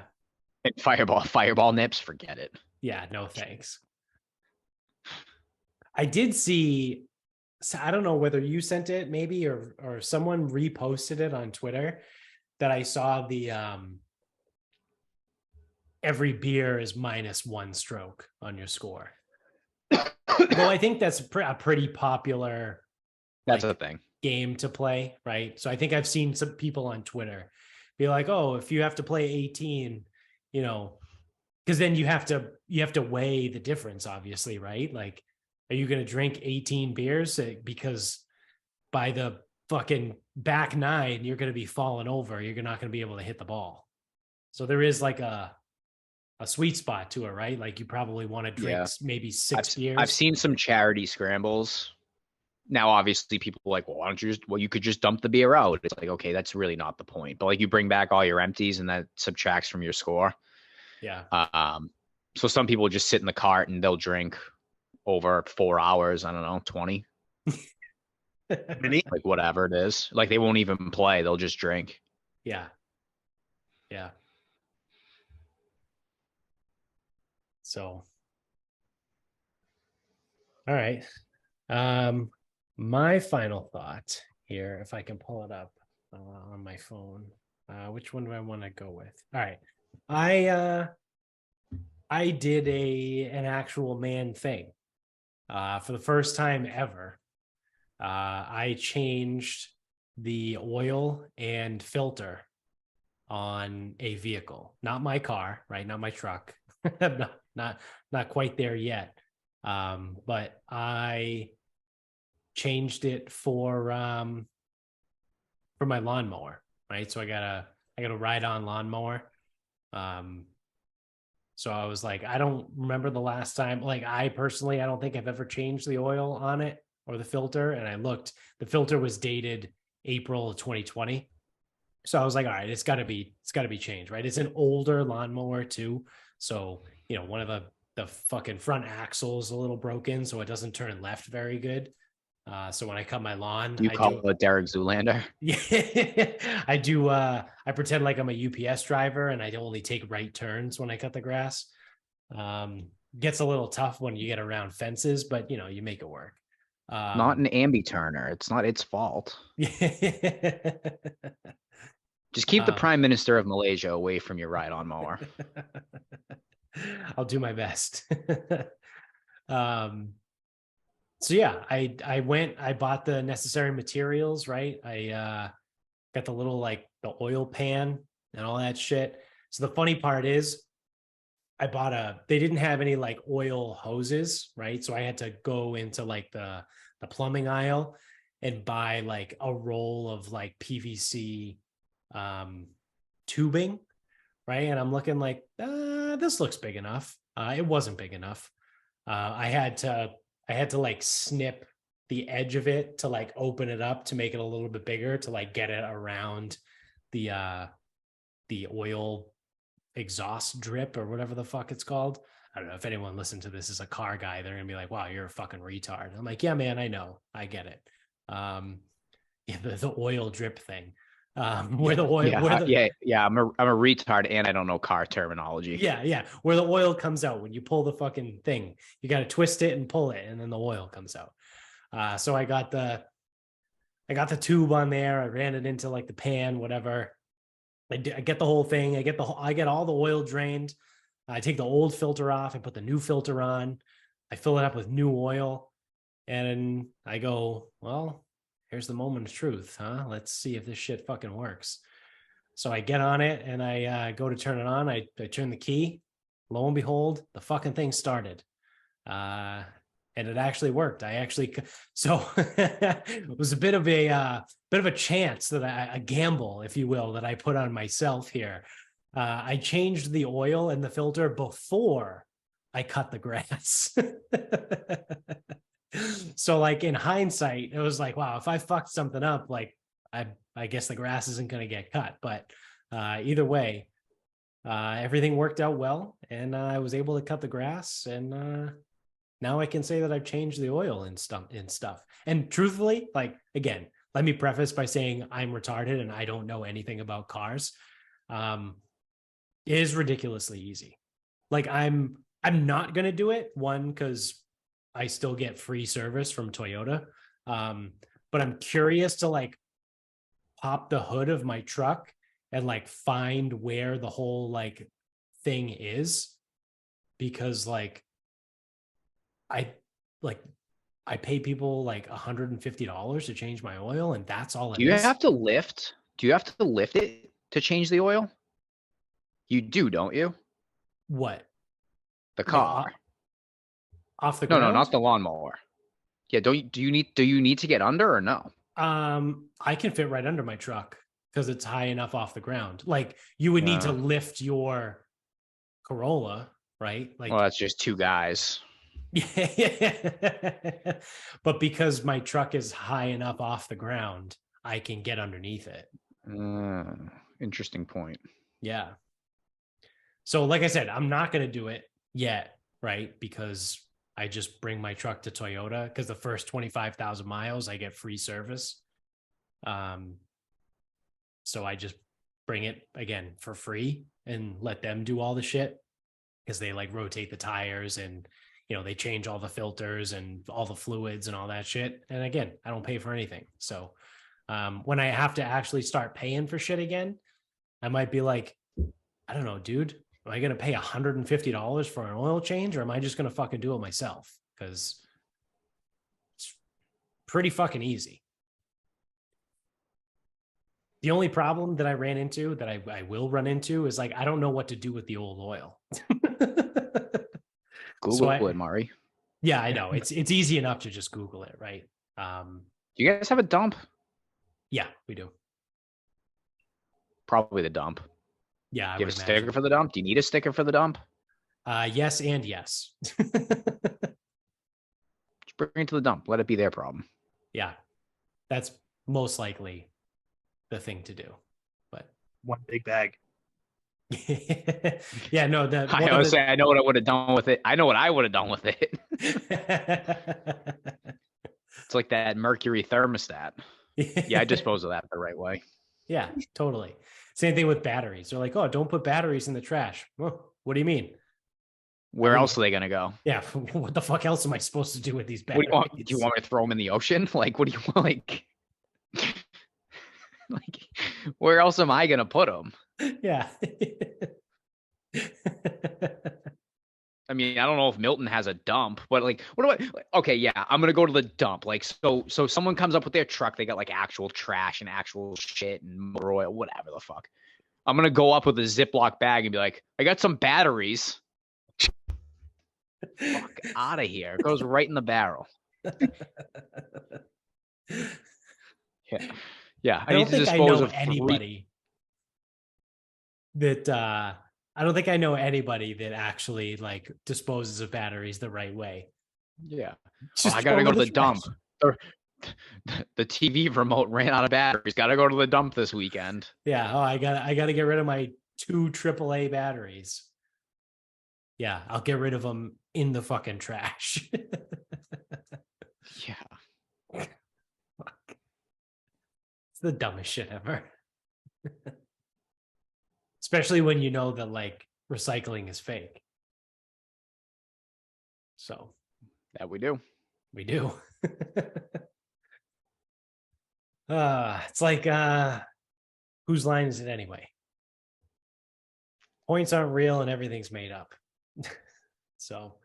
And fireball nips, forget it. yeah, no thanks. I did see. So I don't know whether you sent it, maybe, or someone reposted it on Twitter. That I saw the every beer is -1 stroke on your score. Well, I think that's a pretty popular That's like, a thing. game to play, right? So I think I've seen some people on Twitter be like, "Oh, if you have to play 18, you know, because then you have to weigh the difference, obviously, right? Like, are you going to drink 18 beers because by the fucking back 9 you're going to be falling over, you're not going to be able to hit the ball." So there is like a sweet spot to it, right? Like you probably want to drink maybe 6 beers. I've seen some charity scrambles. Now, obviously, people are like, well, why don't you you could just dump the beer out. It's like, okay, that's really not the point. But like you bring back all your empties and that subtracts from your score. Yeah. So some people just sit in the cart and they'll drink over 4 hours. I don't know, 20. Mini? Like whatever it is. Like they won't even play. They'll just drink. Yeah. So, all right. My final thought here, if I can pull it up on my phone, which one do I want to go with? All right. I did an actual man thing. For the first time ever. I changed the oil and filter on a vehicle, not my car, right? Not my truck. not quite there yet. But I changed it for my lawnmower, right? So I got a ride-on lawnmower. So I was like, I don't remember the last time. Like I personally, I don't think I've ever changed the oil on it or the filter. And I looked, the filter was dated April of 2020. So I was like, all right, it's gotta be changed, right? It's an older lawnmower too. So, one of the fucking front axle's a little broken, so it doesn't turn left very good. So when I cut my lawn, You call it Derek Zoolander? Yeah, I do. I pretend like I'm a UPS driver and I only take right turns when I cut the grass. Gets a little tough when you get around fences, but you make it work. Not an ambi turner. It's not its fault. Just keep the Prime Minister of Malaysia away from your ride-on mower. I'll do my best. So yeah, I bought the necessary materials, right? I got the little like the oil pan and all that shit. So the funny part is they didn't have any like oil hoses, right? So I had to go into like the plumbing aisle and buy like a roll of like PVC tubing, right? And I'm looking like, this looks big enough. It wasn't big enough. I had to like snip the edge of it to like open it up to make it a little bit bigger to like get it around the oil exhaust drip or whatever the fuck it's called. I don't know if anyone listened to this as a car guy, they're gonna be like, wow, you're a fucking retard. I'm like, yeah, man, I know, I get it. Yeah, the oil drip thing. Where the oil, I'm a retard and I don't know car terminology. Yeah, where the oil comes out when you pull the fucking thing, you got to twist it and pull it, and then the oil comes out. So I got the tube on there. I ran it into like the pan, whatever. I get the whole thing. I get all the oil drained. I take the old filter off. I put the new filter on. I fill it up with new oil. And I go, well, here's the moment of truth, huh? Let's see if this shit fucking works. So I get on it and I go to turn it on. I turn the key. Lo and behold, the fucking thing started. And it actually worked. So it was a bit of a chance that a gamble, if you will, that I put on myself here. I changed the oil in the filter before I cut the grass. So like in hindsight, it was like, wow, if I fucked something up, like I guess the grass isn't going to get cut. But either way, everything worked out well, and I was able to cut the grass, and now I can say that I've changed the oil and stuff. And truthfully, like, again, let me preface by saying I'm retarded and I don't know anything about cars. It is ridiculously easy. Like I'm not going to do it. One, because I still get free service from Toyota. But I'm curious to like pop the hood of my truck and like find where the whole like thing is, because like I pay people like $150 to change my oil, and that's all it is. Do you have to lift? Do you have to lift it to change the oil? You do, don't you? What? The car. Like, off the No, ground? no, not the lawnmower. Yeah, do you need to get under or no? I can fit right under my truck because it's high enough off the ground. Like you would need to lift your Corolla, right? Like, well, that's just two guys. Yeah. But because my truck is high enough off the ground, I can get underneath it. Interesting point. Yeah. So like I said, I'm not going to do it yet, right? Because I just bring my truck to Toyota, because the first 25,000 miles I get free service. So I just bring it again for free and let them do all the shit, because they like rotate the tires and, you know, they change all the filters and all the fluids and all that shit. And again, I don't pay for anything. So when I have to actually start paying for shit again, I might be like, I don't know, dude, am I going to pay $150 for an oil change, or am I just going to fucking do it myself? Because it's pretty fucking easy. The only problem that I ran into, that I will run into, is like, I don't know what to do with the old oil. Google it, Murray. Yeah, I know. It's easy enough to just Google it, right? Do you guys have a dump? Yeah, we do. Probably the dump. Yeah. Do you have a sticker for the dump? Do you need a sticker for the dump? Yes and yes. Just bring it to the dump. Let it be their problem. Yeah, that's most likely the thing to do. But one big bag. Yeah, no. I always say I know what I would have done with it. I know what I would have done with it. It's like that mercury thermostat. Yeah, I dispose of that the right way. Yeah, totally. Same thing with batteries. They're like, oh, don't put batteries in the trash. Well, what do you mean? Where else are they going to go? Yeah, what the fuck else am I supposed to do with these batteries? What do you want me to throw them in the ocean? Like, what do you want? Like, like, where else am I going to put them? Yeah. I mean, I don't know if Milton has a dump, but like, what do I? Okay, yeah, I'm gonna go to the dump. Like, so someone comes up with their truck, they got like actual trash and actual shit and motor oil, whatever the fuck. I'm gonna go up with a Ziploc bag and be like, I got some batteries. Fuck out of here! It goes right in the barrel. Yeah. I don't think I know anybody that. I don't think I know anybody that actually like disposes of batteries the right way. Yeah. I gotta go to the dump. The TV remote ran out of batteries. Gotta go to the dump this weekend. Yeah. I gotta get rid of my 2 AAA batteries. Yeah, I'll get rid of them in the fucking trash. Yeah. Fuck. It's the dumbest shit ever. Especially when you know that like recycling is fake. So that we do. We do. It's like whose line is it anyway? Points aren't real and everything's made up. So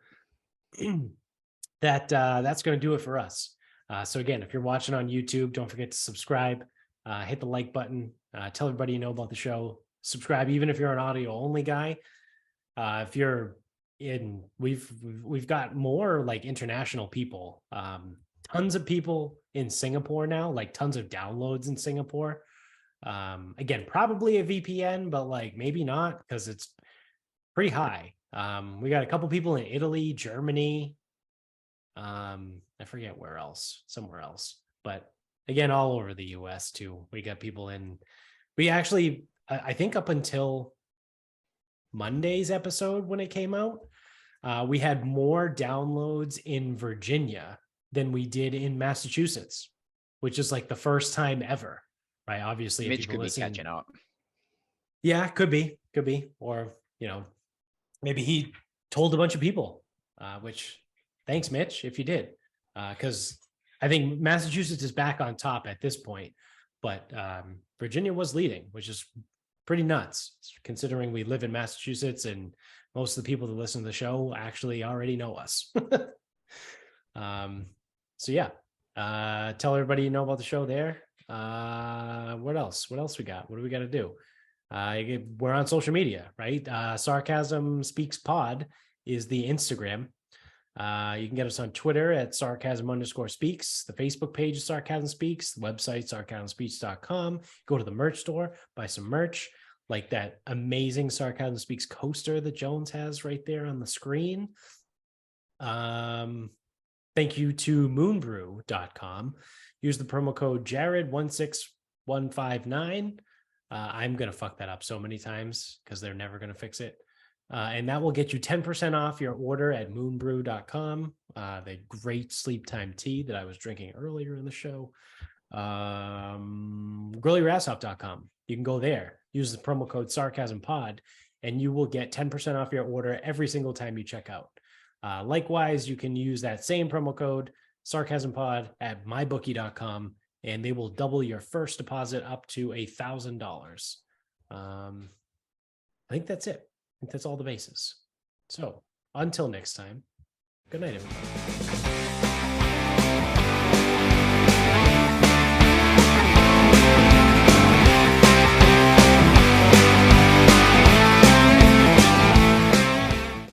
that's going to do it for us. So again, if you're watching on YouTube, don't forget to subscribe, hit the like button, tell everybody you know about the show, subscribe, even if you're an audio only guy. If you're in, we've got more like international people, tons of people in Singapore now, like tons of downloads in Singapore. Again, probably a VPN, but like maybe not because it's pretty high. We got a couple people in Italy, Germany. I forget where else, somewhere else, but again, all over the US too. We got people in, we actually, I think up until Monday's episode when it came out, we had more downloads in Virginia than we did in Massachusetts, which is like the first time ever, right? Obviously, Mitch could be catching up. Yeah, could be, or maybe he told a bunch of people, which thanks, Mitch, if you did, because I think Massachusetts is back on top at this point, but Virginia was leading, which is pretty nuts considering we live in Massachusetts and most of the people that listen to the show actually already know us. So yeah, tell everybody you know about the show there. What else we got? What do we got to do? We're on social media, right? Sarcasm Speaks Pod is the Instagram. You can get us on Twitter at sarcasm_speaks. The Facebook page is Sarcasm Speaks. The website, sarcasmspeaks.com. Go to the merch store, buy some merch, like that amazing Sarcasm Speaks coaster that Jones has right there on the screen. Thank you to moonbrew.com. Use the promo code Jared16159. I'm going to fuck that up so many times because they're never going to fix it. And that will get you 10% off your order at moonbrew.com. The great sleep time tea that I was drinking earlier in the show. Grillyrassoff.com. You can go there, use the promo code SarcasmPod, and you will get 10% off your order every single time you check out. Likewise, you can use that same promo code SarcasmPod at mybookie.com, and they will double your first deposit up to $1,000. I think that's it. I think that's all the bases. So until next time, good night, everybody.